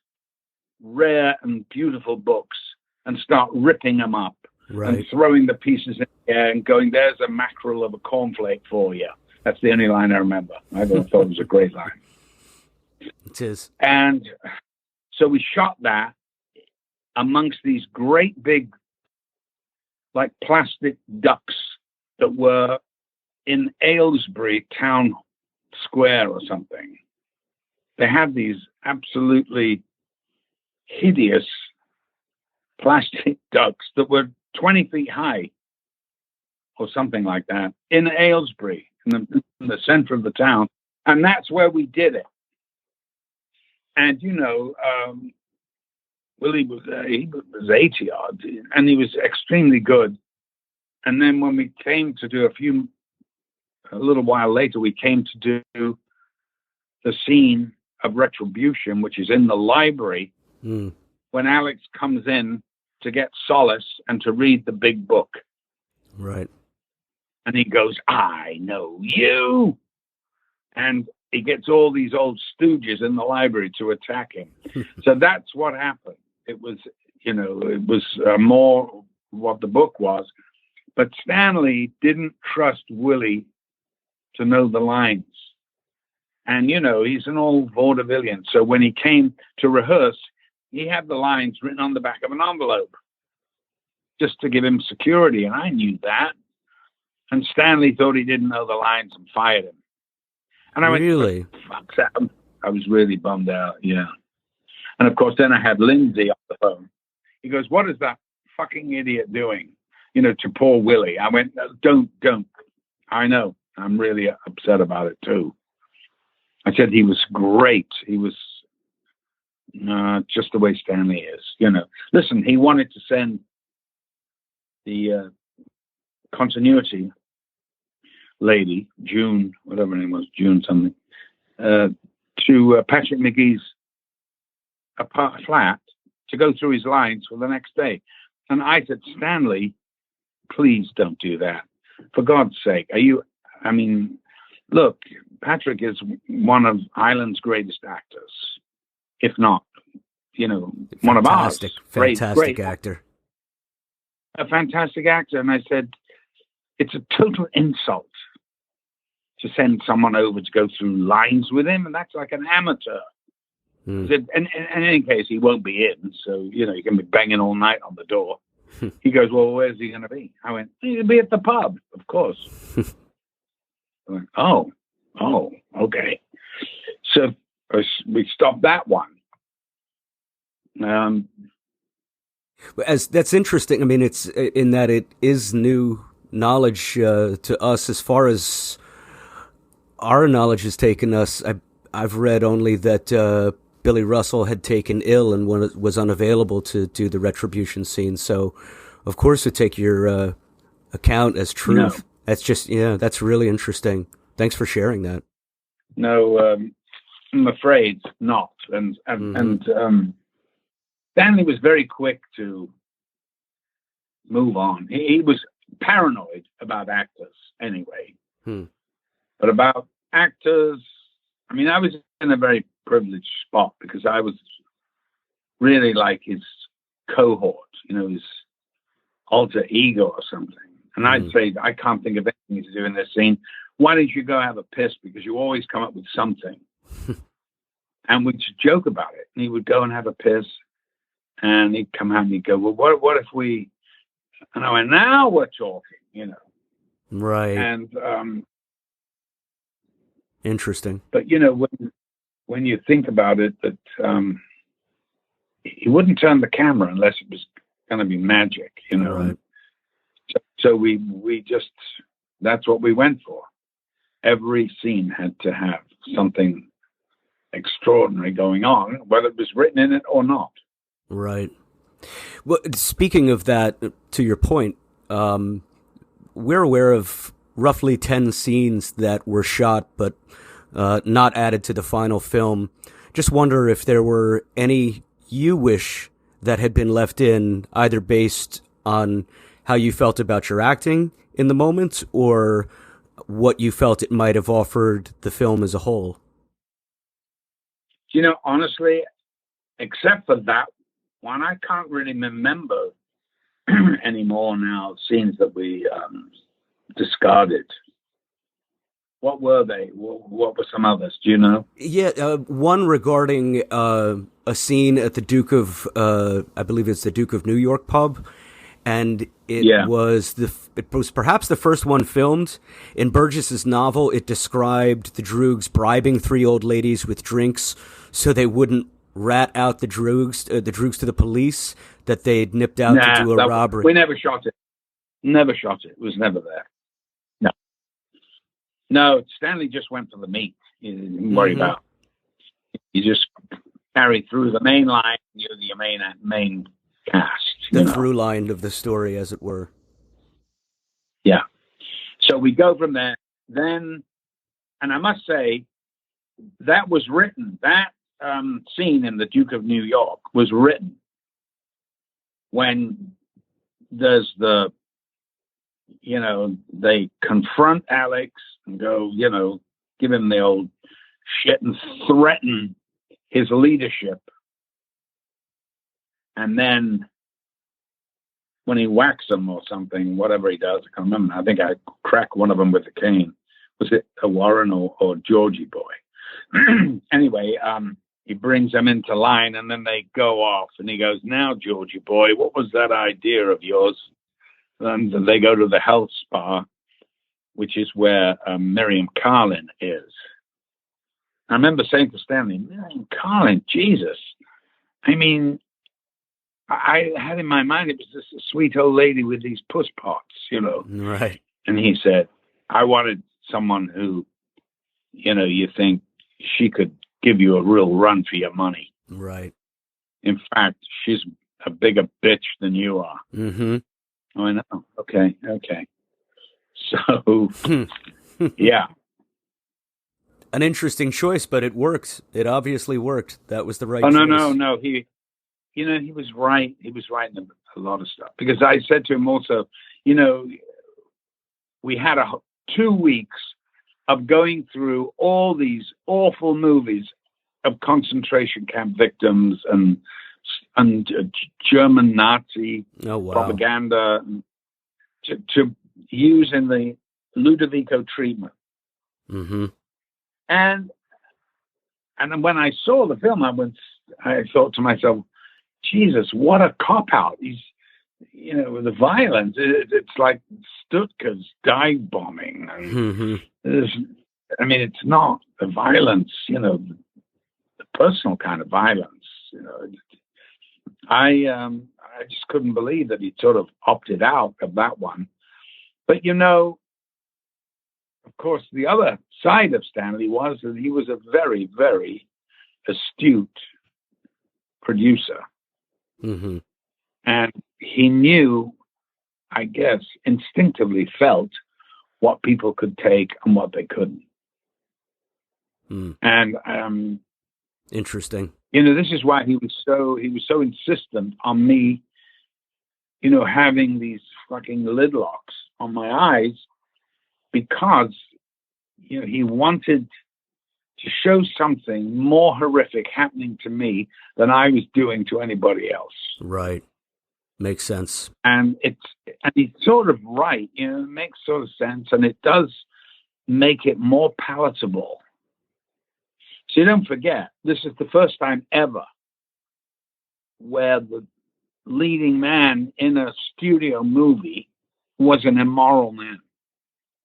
rare and beautiful books and start ripping them up. Right. And throwing the pieces in the air and going, "There's a mackerel of a cornflake for you." That's the only line I remember. I thought it was a great line. It is. And so we shot that amongst these great big, like plastic ducks that were in Aylesbury Town Square or something. They had these absolutely hideous plastic ducks that were 20 feet high or something like that in Aylesbury, in the center of the town. And that's where we did it. And, Willie was 80 odd, and he was extremely good. And then when we came to do a little while later, we came to do the scene of Retribution, which is in the library, when Alex comes in to get solace and to read the big book. Right. And he goes, "I know you." And he gets all these old stooges in the library to attack him. So that's what happened. It was, more what the book was. But Stanley didn't trust Willie to know the lines. And, he's an old vaudevillian. So when he came to rehearse, he had the lines written on the back of an envelope just to give him security. And I knew that. And Stanley thought he didn't know the lines and fired him. And I went, really? Fuck that. I was really bummed out. Yeah. And of course, then I had Lindsay on the phone. He goes, "What is that fucking idiot doing?" To poor Willie. I went, Don't. I know. I'm really upset about it too. I said he was great. He was just the way Stanley is. Listen, he wanted to send the continuity lady, June, whatever her name was, June something, to Patrick McGee's flat to go through his lines for the next day. And I said, "Stanley, please don't do that. For God's sake. Look, Patrick is one of Ireland's greatest actors, if not, one of ours. Fantastic actor. A fantastic actor." And I said, "It's a total insult to send someone over to go through lines with him, and that's like an amateur." I said, and in any case, he won't be in, so, he can be banging all night on the door. He goes, "Well, where's he going to be?" I went, "He'll be at the pub, of course." I went, oh, okay. So we stopped that one. That's interesting. I mean, it's in that it is new knowledge to us as far as our knowledge has taken us. I've read only that Billy Russell had taken ill and was unavailable to do the retribution scene. So, of course, we take your account as truth. No. That's just, that's really interesting. Thanks for sharing that. No, I'm afraid not. And Stanley was very quick to move on. He was paranoid about actors anyway. But about actors, I mean, I was in a very privileged spot because I was really like his cohort, his alter ego or something. And I'd say, I can't think of anything to do in this scene. Why don't you go have a piss? Because you always come up with something. And we'd joke about it. And he would go and have a piss. And he'd come out and he'd go, well, what if we... And I went, now we're talking, Right. And... Interesting. But, when you think about it, that he wouldn't turn the camera unless it was going to be magic, Right. So we just, that's what we went for. Every scene had to have something extraordinary going on, whether it was written in it or not. Right. Well, speaking of that, to your point, we're aware of roughly 10 scenes that were shot but not added to the final film. Just wonder if there were any you wish that had been left in, either based on how you felt about your acting in the moment or what you felt it might have offered the film as a whole. Honestly, except for that one, I can't really remember anymore now scenes that we discarded. What were they? What were some others? Do you know? Yeah, one regarding a scene at the Duke of, I believe it's the Duke of New York pub, and it was perhaps the first one filmed. In Burgess's novel, it described the Droogs bribing three old ladies with drinks so they wouldn't rat out the Droogs to the police that they'd nipped out to do a robbery. We never shot it. Never shot it. It was never there. No, Stanley just went for the meat. You didn't worry about. You just carry through the main line. You're the main cast. The through line of the story, as it were. Yeah. So we go from there. Then, and I must say, that was written. That scene in the Duke of New York was written when there's they confront Alex and go, give him the old shit and threaten his leadership. And then when he whacks them or something, whatever he does, I can't remember. I think I crack one of them with a cane. Was it a Warren or Georgie boy? Anyway, he brings them into line and then they go off and he goes, now, Georgie boy, what was that idea of yours? And they go to the health spa, which is where Miriam Carlin is. I remember saying to Stanley, Miriam Carlin, Jesus. I mean, I had in my mind it was this sweet old lady with these puss pots, Right. And he said, I wanted someone who, you think she could give you a real run for your money. Right. In fact, she's a bigger bitch than you are. Mm-hmm. Oh, I know. Okay. So, yeah. An interesting choice, but it worked. It obviously worked. That was the right choice. No. He was right. He was right in a lot of stuff. Because I said to him also, we had 2 weeks of going through all these awful movies of concentration camp victims and German Nazi propaganda to use in the Ludovico treatment. Mm-hmm. And then when I saw the film, I thought to myself, Jesus, what a cop-out. He's, with the violence. It's like Stuttgart's dive bombing. And it's not the violence, the personal kind of violence, I just couldn't believe that he sort of opted out of that one. But, of course, the other side of Stanley was that he was a very, very astute producer. Mm-hmm. And he knew, I guess, instinctively felt what people could take and what they couldn't. Mm. And Interesting. this is why he was so insistent on me, having these fucking lid locks on my eyes, because he wanted to show something more horrific happening to me than I was doing to anybody else. Right. Makes sense. And he's sort of right, it makes sort of sense, and it does make it more palatable. So don't forget, this is the first time ever where the leading man in a studio movie was an immoral man.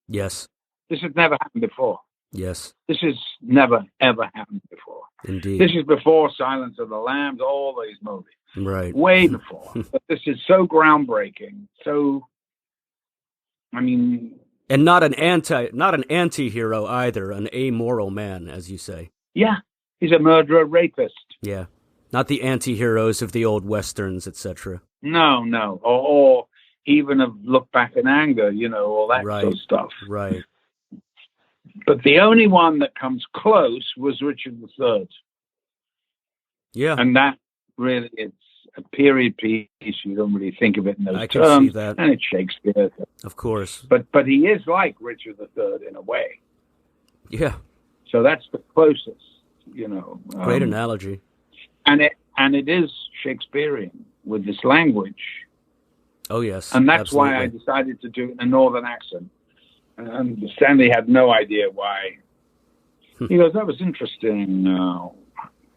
Yes. This has never happened before. Yes. This has never, ever happened before. Indeed. This is before Silence of the Lambs, all these movies. Right. Way before. But this is so groundbreaking. So, and not an anti-hero either, an amoral man, as you say. Yeah. He's a murderer, rapist. Yeah. Not the anti-heroes of the old westerns, etc. No. Or even of Look Back in Anger, all that Right. sort of stuff. Right. But the only one that comes close was Richard III. Yeah. And that really, it's a period piece. You don't really think of it in those I can terms. see that. And it's Shakespeare. Of course. But he is like Richard III in a way. Yeah. So that's the closest, Great analogy. And it is Shakespearean with this language. Oh, yes. And that's absolutely. why I decided to do it in a northern accent. And Stanley had no idea why. He goes, that was interesting.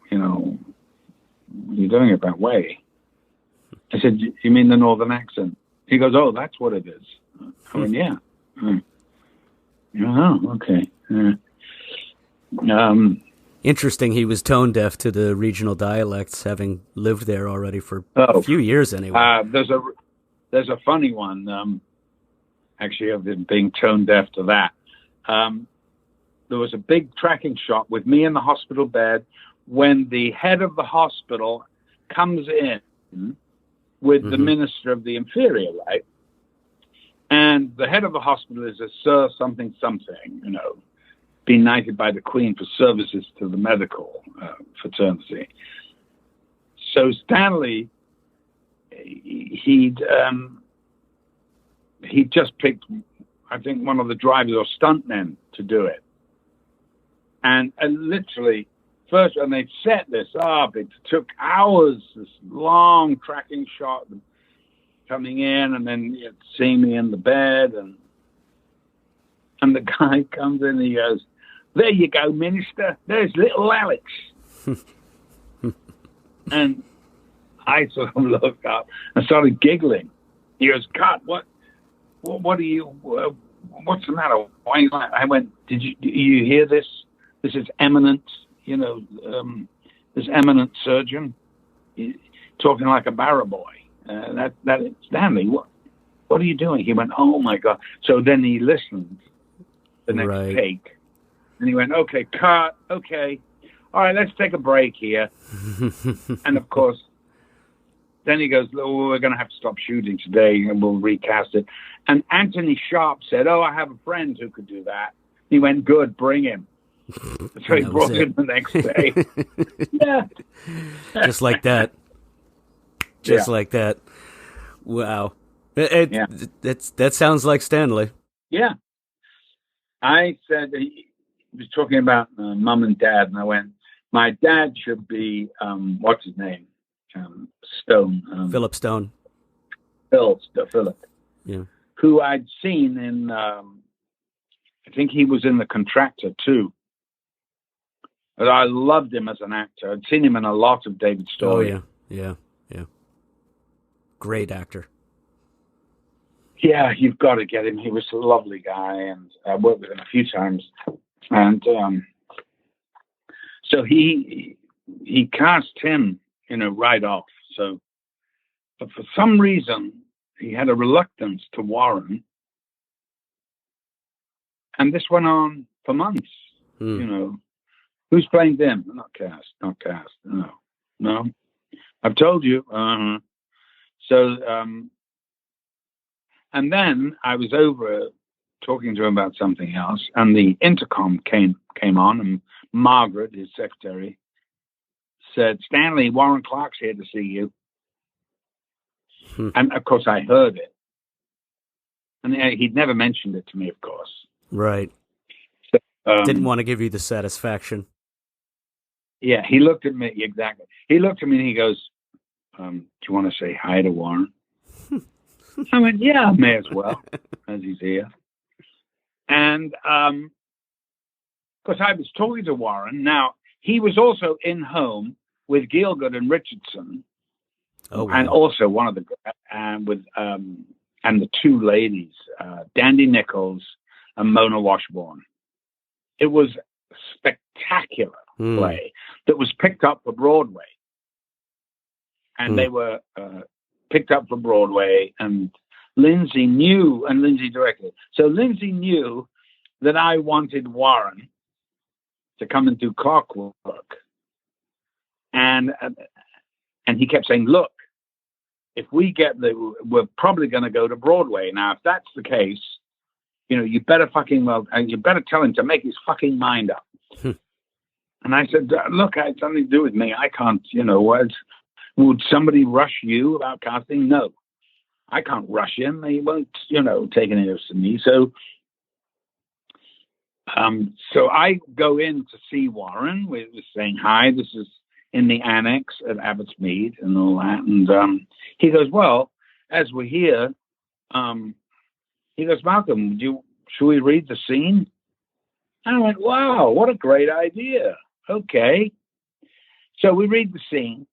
You're doing it that way. I said, you mean the northern accent? He goes, oh, that's what it is. I went, yeah. Oh, okay. Interesting. He was tone deaf to the regional dialects, having lived there already for a few years anyway. There's a funny one, actually, of him being tone deaf to that. There was a big tracking shot with me in the hospital bed when the head of the hospital comes in with the minister of the inferior, right? And the head of the hospital is a Sir something, being knighted by the Queen for services to the medical fraternity. So Stanley, he'd just picked, I think, one of the drivers or stuntmen to do it. And literally, first, when they set this up, it took hours, this long tracking shot coming in, and then you'd see me in the bed, and the guy comes in and he goes, there you go, Minister. There's little Alex. And I sort of looked up and started giggling. He goes, God, what are you, what's the matter? Why are you like? I went, do you hear this? This is eminent, this eminent surgeon talking like a barrow boy. That Stanley, what are you doing? He went, oh my God. So then he listened the next take. And he went, okay, cut, okay. All right, let's take a break here. And of course, then he goes, oh, we're going to have to stop shooting today and we'll recast it. And Anthony Sharp said, oh, I have a friend who could do that. He went, good, bring him. So he brought him the next day. Yeah. Just like that. Just like that. Wow. That sounds like Stanley. Yeah. I said, he was talking about mum and dad, and I went, my dad should be, what's his name? Stone. Philip Stone. Philip. Yeah. Who I'd seen in, I think he was in The Contractor too. But I loved him as an actor. I'd seen him in a lot of David Story. Oh, yeah. Great actor. Yeah, you've got to get him. He was a lovely guy, and I worked with him a few times. And so he cast him, right off. So, but for some reason, he had a reluctance to Warren. And this went on for months. You know, who's playing them? Not cast. No. I've told you. So, and then I was over talking to him about something else, and the intercom came on, and Margaret, his secretary, said, "Stanley, Warren Clark's here to see you." And of course, I heard it, and he'd never mentioned it to me, of course. Right. So, didn't want to give you the satisfaction. Yeah, he looked at me, exactly. He looked at me and he goes, "Do you want to say hi to Warren?" I went, "Yeah, I may as well, as he's here." And, of course, I was talking to Warren. Now, he was also in home with Gielgud and Richardson. Oh, wow. And also one of the, and the two ladies, Dandy Nichols and Mona Washburn. It was a spectacular play that was picked up for Broadway. And they were picked up for Broadway, and Lindsay knew, and Lindsay directed. So Lindsay knew that I wanted Warren to come and do Clockwork. And he kept saying, "Look, if we get we're probably going to go to Broadway. Now, if that's the case, you know, you better tell him to make his fucking mind up." And I said, "Look, it's nothing to do with me. I can't, you know, would somebody rush you about casting? No, I can't rush him. He won't, you know, take an interest in me." So I go in to see Warren. We were saying hi. This is in the annex at Abbott's Mead and all that. And he goes, "Well, as we're here," he goes, "Malcolm, should we read the scene?" And I went, "Wow, what a great idea. Okay." So we read the scene.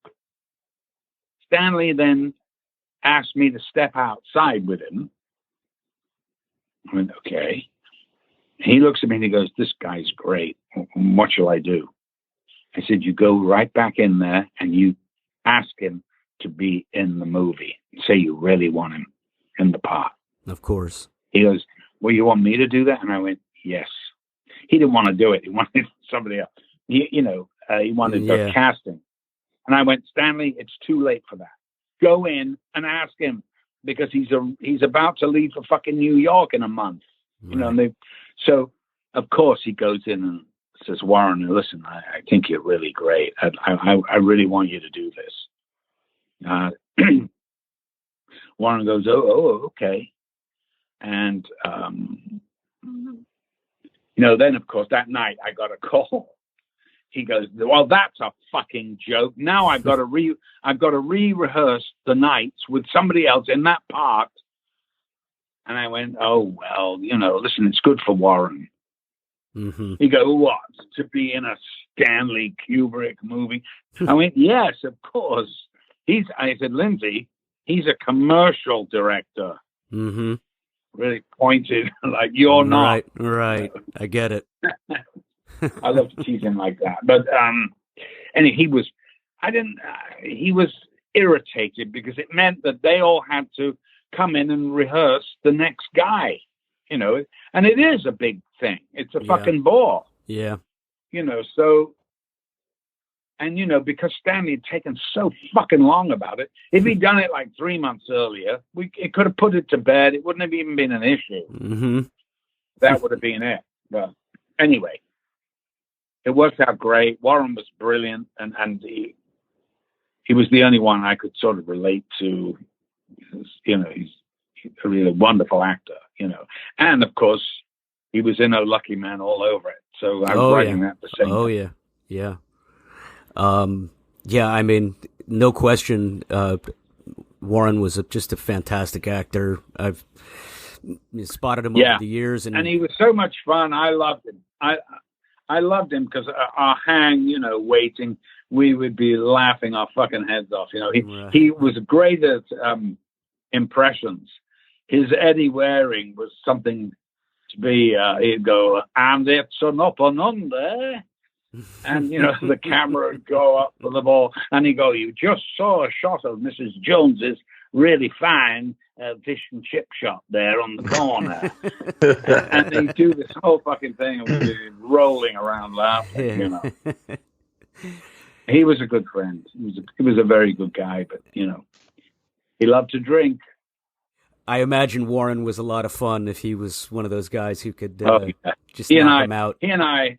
Stanley then asked me to step outside with him. I went, "Okay." He looks at me and he goes, "This guy's great. What shall I do?" I said, "You go right back in there and you ask him to be in the movie. Say you really want him in the part." Of course. He goes, "Well, you want me to do that?" And I went, "Yes." He didn't want to do it. He wanted somebody else. He wanted the casting. And I went, "Stanley, it's too late for that. Go in and ask him, because he's about to leave for fucking New York in a month." Right. You know, so of course he goes in and says, "Warren, listen, I think you're really great. I really want you to do this." Warren goes, oh, okay. And, then of course that night I got a call. He goes, "Well, that's a fucking joke. Now I've got to re-rehearse the nights with somebody else in that part." And I went, "Oh, well, listen, it's good for Warren." Mm-hmm. He goes, "What? To be in a Stanley Kubrick movie?" I went, "Yes, of course." I said, "Lindsay, he's a commercial director." Mm-hmm. Really pointed, like, "You're not." Right. I get it. I love to tease him like that. But anyway, he was irritated because it meant that they all had to come in and rehearse the next guy, and it is a big thing. It's a fucking bore. Yeah. So, and because Stanley had taken so fucking long about it, if he'd done it like 3 months earlier, it could have put it to bed. It wouldn't have even been an issue. Mm-hmm. That would have been it. But anyway, it worked out great. Warren was brilliant, and he was the only one I could sort of relate to. He's a really wonderful actor, and of course he was in "Oh Lucky Man" all over it. So I was writing that the same. Oh yeah. I mean, no question. Warren was just a fantastic actor. I've spotted him over the years, and he was so much fun. I loved him. I loved him because our hang, waiting, we would be laughing our fucking heads off. He was great at impressions. His Eddie Waring was something to be. He'd go, "And it's an up and under," and the camera would go up for the ball, and he'd go, "You just saw a shot of Mrs. Jones's really fine fish and chip shop there on the corner. And they do this whole fucking thing, and we're rolling around laughing, you know. He was a good friend. He was a very good guy, but, you know, he loved to drink. I imagine Warren was a lot of fun if he was one of those guys who could just knock him out. He and I,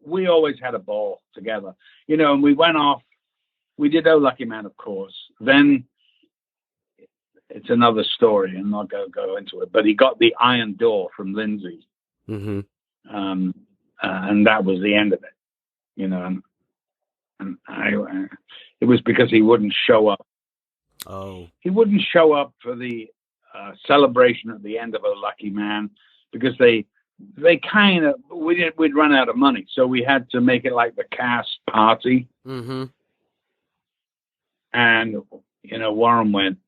we always had a ball together, you know, and we went off. We did Oh Lucky Man, of course. Then it's another story, and I'll go into it. But he got the Iron Door from Lindsay, Mm-hmm. And that was the end of it, you know. And it was because he wouldn't show up. Oh, He wouldn't show up for the celebration at the end of Oh Lucky Man because they kind of we'd run out of money, so we had to make it like the cast party. mm-hmm. And you know, Warren went,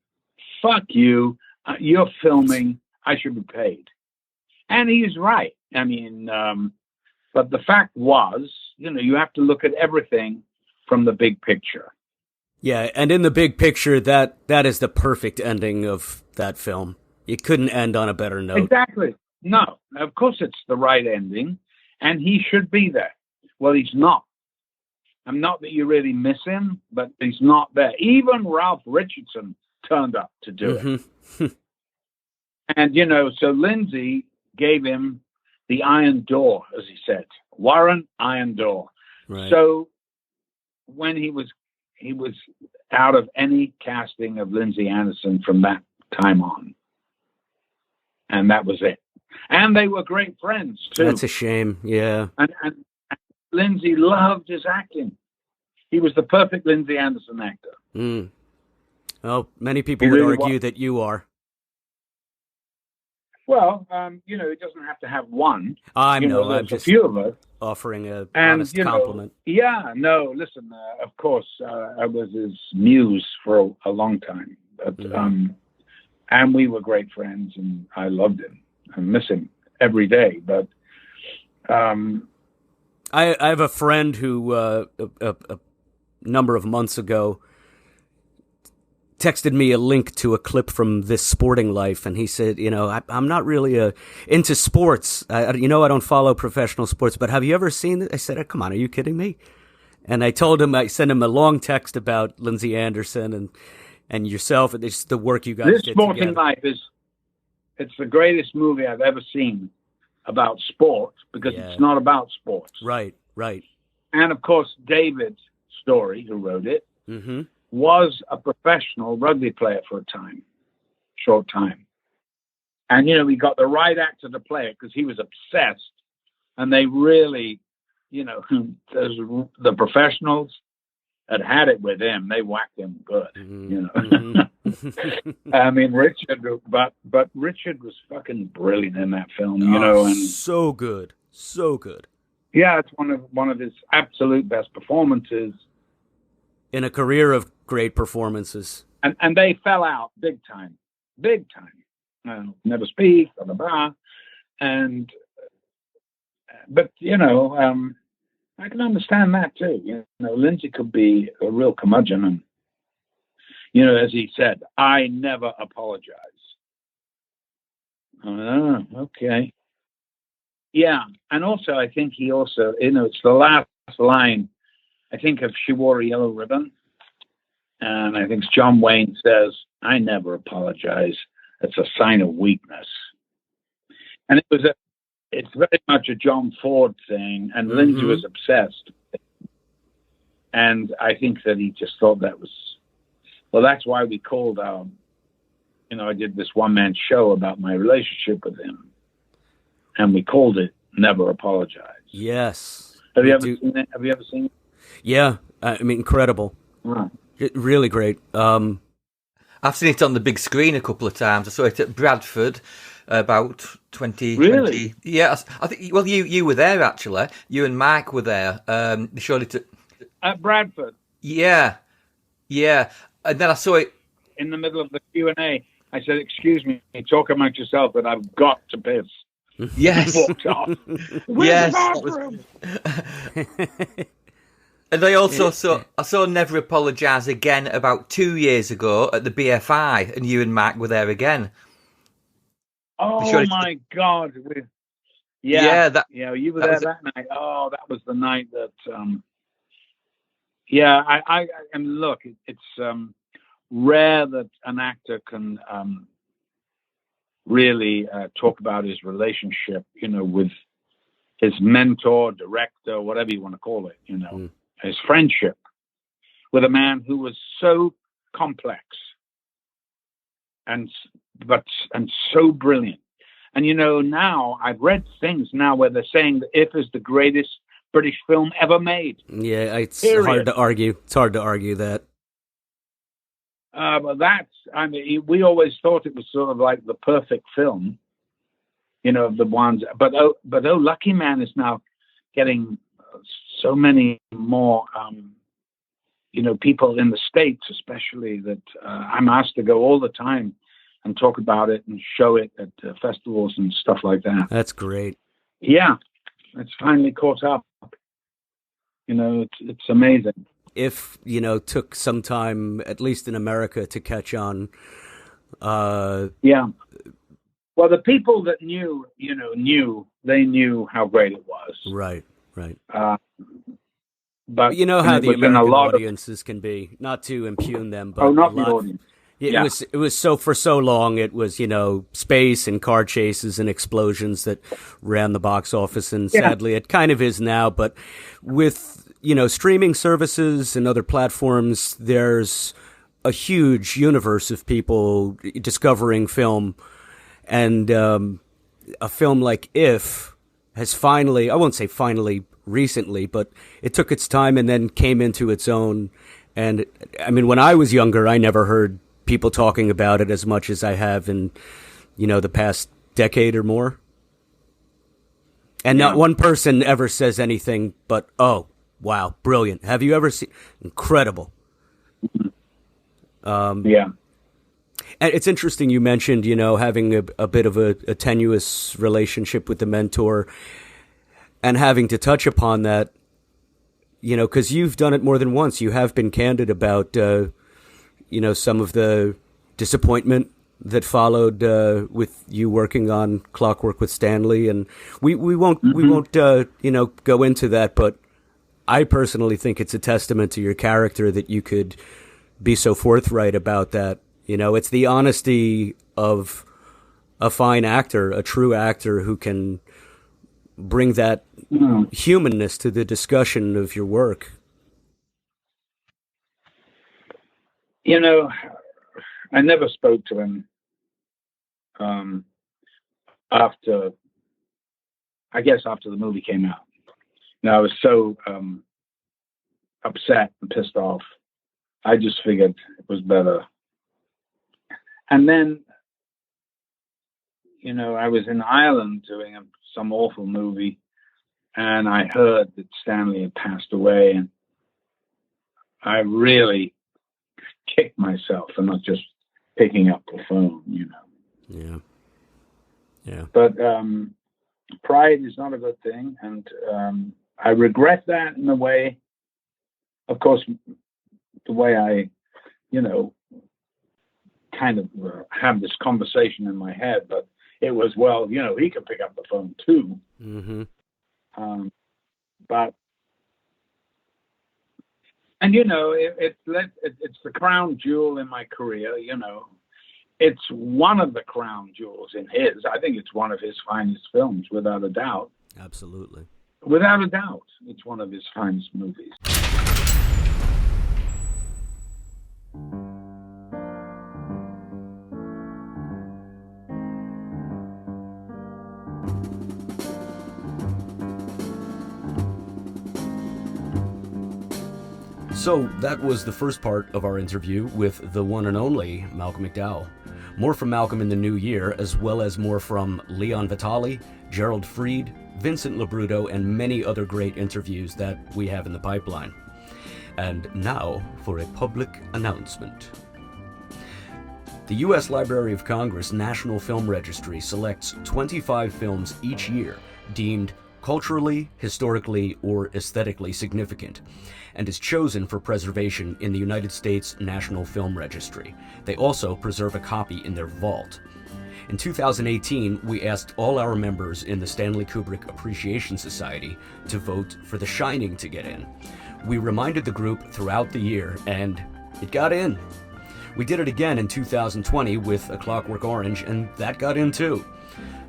"Fuck you! You're filming. I should be paid." And he's right. I mean, but the fact was, you know, you have to look at everything from the big picture. Yeah, and in the big picture, that is the perfect ending of that film. It couldn't end on a better note. Exactly. No, of course it's the right ending, and he should be there. Well, he's not. I'm not that you really miss him, but he's not there. Even Ralph Richardson turned up to do it. Mm-hmm. And, you know, so Lindsay gave him the Iron Door, as he said. Warren, Iron Door. Right. So when he was out of any casting of Lindsay Anderson from that time on. And that was it. And they were great friends, too. That's a shame, yeah. And Lindsay loved his acting. He was the perfect Lindsay Anderson actor. Mm. Well, many people He would really argue was. that you are. Well, you know, he doesn't have to have one. I You know, I'm there's just a few of us. offering a And, honest you know, compliment. yeah, no, listen, of course, I was his muse for a long time. But, and we were great friends, and I loved him. I miss him every day. But I have a friend who a number of months ago texted me a link to a clip from This Sporting Life, and he said, you know, I'm not really into sports. I don't follow professional sports, but have you ever seen it? I said, oh, come on, are you kidding me? And I sent him a long text about Lindsay Anderson and yourself, and it's the work you guys This did Sporting together. Life it's the greatest movie I've ever seen about sport, because it's not about sports. Right. And of course, David Story, who wrote it, Mm-hmm. was a professional rugby player for a short time. And, you know, we got the right actor to play it because he was obsessed. And they really, you know, the professionals had it with him. They whacked him good, you know. Mm-hmm. I mean, Richard, but Richard was fucking brilliant in that film, you know. And so good. yeah, it's one of his absolute best performances. In a career of great performances. And they fell out big time. Never speak, blah, blah, blah. But, you know, I can understand that too. You know, Lindsay could be a real curmudgeon. And, you know, as he said, I never apologize. Oh, okay. Yeah. And also, I think you know, it's the last line, I think, of She Wore a Yellow Ribbon. And I think John Wayne says, I never apologize. It's a sign of weakness. And it's very much a John Ford thing. And Lindsay was obsessed. And I think that he just thought that was, well, that's why we called I did this one-man show about my relationship with him. And we called it Never Apologize. Yes. Have you ever seen it? Have you ever seen it? Yeah. I mean, incredible. Right. Really great. I've seen it on the big screen a couple of times. I saw it at Bradford about 2020. Really? Yeah, I think. Well, you were there actually. You and Mike were there. They showed it At Bradford. Yeah. And then I saw it In the middle of the Q&A, I said, "Excuse me, talk amongst yourself, but I've got to piss." Yes. Walked off. Where's Yes, the bathroom? And I saw Never Apologise again about 2 years ago at the BFI, and you and Mac were there again. Oh my God! You were there that night. Oh, that was the night that. And look, it's rare that an actor can really talk about his relationship, with his mentor, director, whatever you want to call it, his friendship with a man who was so complex and so brilliant. And now I've read things now where they're saying that If is the greatest British film ever made. Yeah, it's hard to argue. It's hard to argue that. But we always thought it was sort of like the perfect film, of the ones. But Lucky Man is now getting so many more, people in the States, especially, that I'm asked to go all the time and talk about it and show it at festivals and stuff like that. That's great. Yeah, it's finally caught up. It's amazing. If, took some time, at least in America, to catch on. Yeah. Well, the people that knew how great it was. Right. But how the American audiences can be. Not to impugn them, but not the audience. It was so for so long. It was space and car chases and explosions that ran the box office, and sadly it kind of is now. But with streaming services and other platforms, there's a huge universe of people discovering film, and a film like If has finally, I won't say finally recently, but it took its time and then came into its own. And I mean, when I was younger, I never heard people talking about it as much as I have in, the past decade or more. And not one person ever says anything but, oh, wow, brilliant. Have you ever seen? Incredible. And it's interesting you mentioned, having a bit of a tenuous relationship with the mentor and having to touch upon that, because you've done it more than once. You have been candid about, some of the disappointment that followed with you working on Clockwork with Stanley. And we won't go into that, but I personally think it's a testament to your character that you could be so forthright about that. It's the honesty of a fine actor, a true actor who can bring that humanness to the discussion of your work. I never spoke to him after the movie came out. I was so upset and pissed off. I just figured it was better. And then, I was in Ireland doing some awful movie, and I heard that Stanley had passed away, and I really kicked myself for not just picking up the phone, Yeah. But pride is not a good thing, and I regret that in a way. Of course, the way I, kind of have this conversation in my head, but it was, he could pick up the phone too. Mm-hmm. But, and it's the crown jewel in my career. It's one of the crown jewels in his. I think it's one of his finest films, without a doubt. Absolutely. Without a doubt, it's one of his finest movies. So that was the first part of our interview with the one and only Malcolm McDowell. More from Malcolm in the new year, as well as more from Leon Vitali, Gerald Fried, Vincent Labruto, and many other great interviews that we have in the pipeline. And now for a public announcement. The U.S. Library of Congress National Film Registry selects 25 films each year deemed culturally, historically, or aesthetically significant, and is chosen for preservation in the United States National Film Registry. They also preserve a copy in their vault. In 2018, we asked all our members in the Stanley Kubrick Appreciation Society to vote for The Shining to get in. We reminded the group throughout the year, and it got in. We did it again in 2020 with A Clockwork Orange, and that got in too.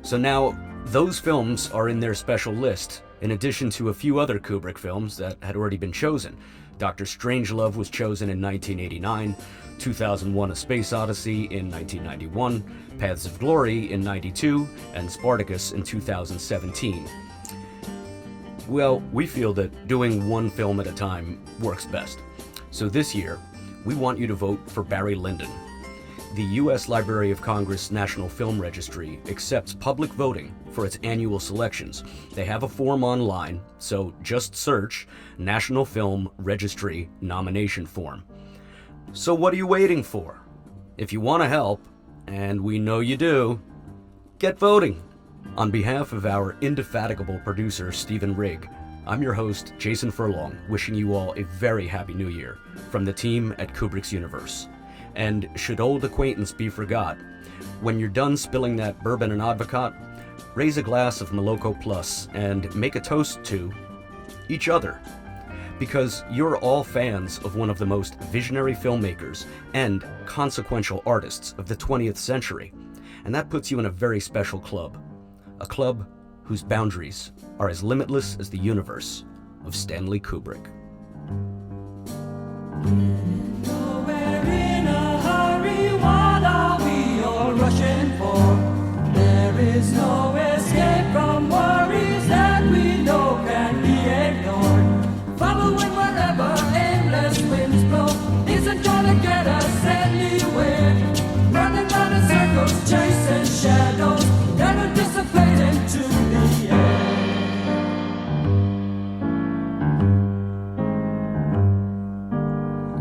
So now, those films are in their special list, in addition to a few other Kubrick films that had already been chosen. Dr. Strangelove was chosen in 1989, 2001: A Space Odyssey in 1991, Paths of Glory in 92, and Spartacus in 2017. Well, we feel that doing one film at a time works best. So this year, we want you to vote for Barry Lyndon. The U.S. Library of Congress National Film Registry accepts public voting for its annual selections. They have a form online, so just search National Film Registry Nomination Form. So what are you waiting for? If you want to help, and we know you do, get voting. On behalf of our indefatigable producer, Stephen Rigg, I'm your host, Jason Furlong, wishing you all a very happy new year from the team at Kubrick's Universe. And should old acquaintance be forgot, when you're done spilling that bourbon and advocat, raise a glass of Moloko Plus and make a toast to each other. Because you're all fans of one of the most visionary filmmakers and consequential artists of the 20th century. And that puts you in a very special club. A club whose boundaries are as limitless as the universe of Stanley Kubrick. Nowhere in a hurry, what are we all rushing for? There is no escape from worries that we know can be ignored. Following wherever aimless winds blow isn't gonna get us anywhere. Running round in circles, chasing shadows that are dissipating to the air.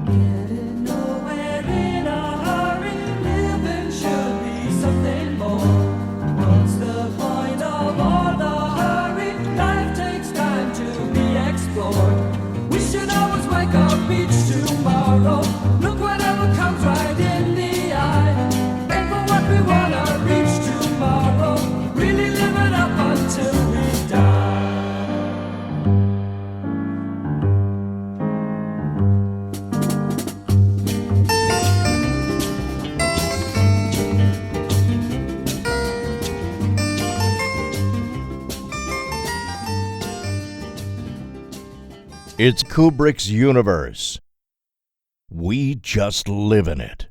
Getting nowhere in a hurry, living should be something more. What's the point of all the hurry? Life takes time to be explored. We should always wake up each tomorrow. Look whatever comes right in the eye. Aim for what we wanna reach tomorrow. Really live it up until we die. It's Kubrick's universe. We just live in it.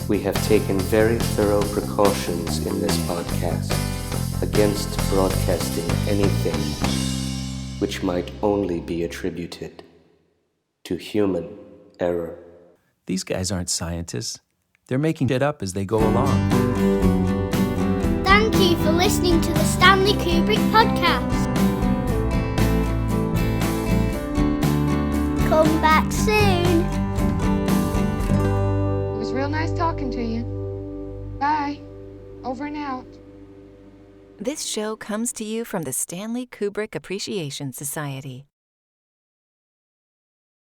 We have taken very thorough precautions in this podcast against broadcasting anything which might only be attributed to human error. These guys aren't scientists. They're making it up as they go along. Thank you for listening to the Stanley Kubrick Podcast. Come back soon. It was real nice talking to you. Bye. Over and out. This show comes to you from the Stanley Kubrick Appreciation Society.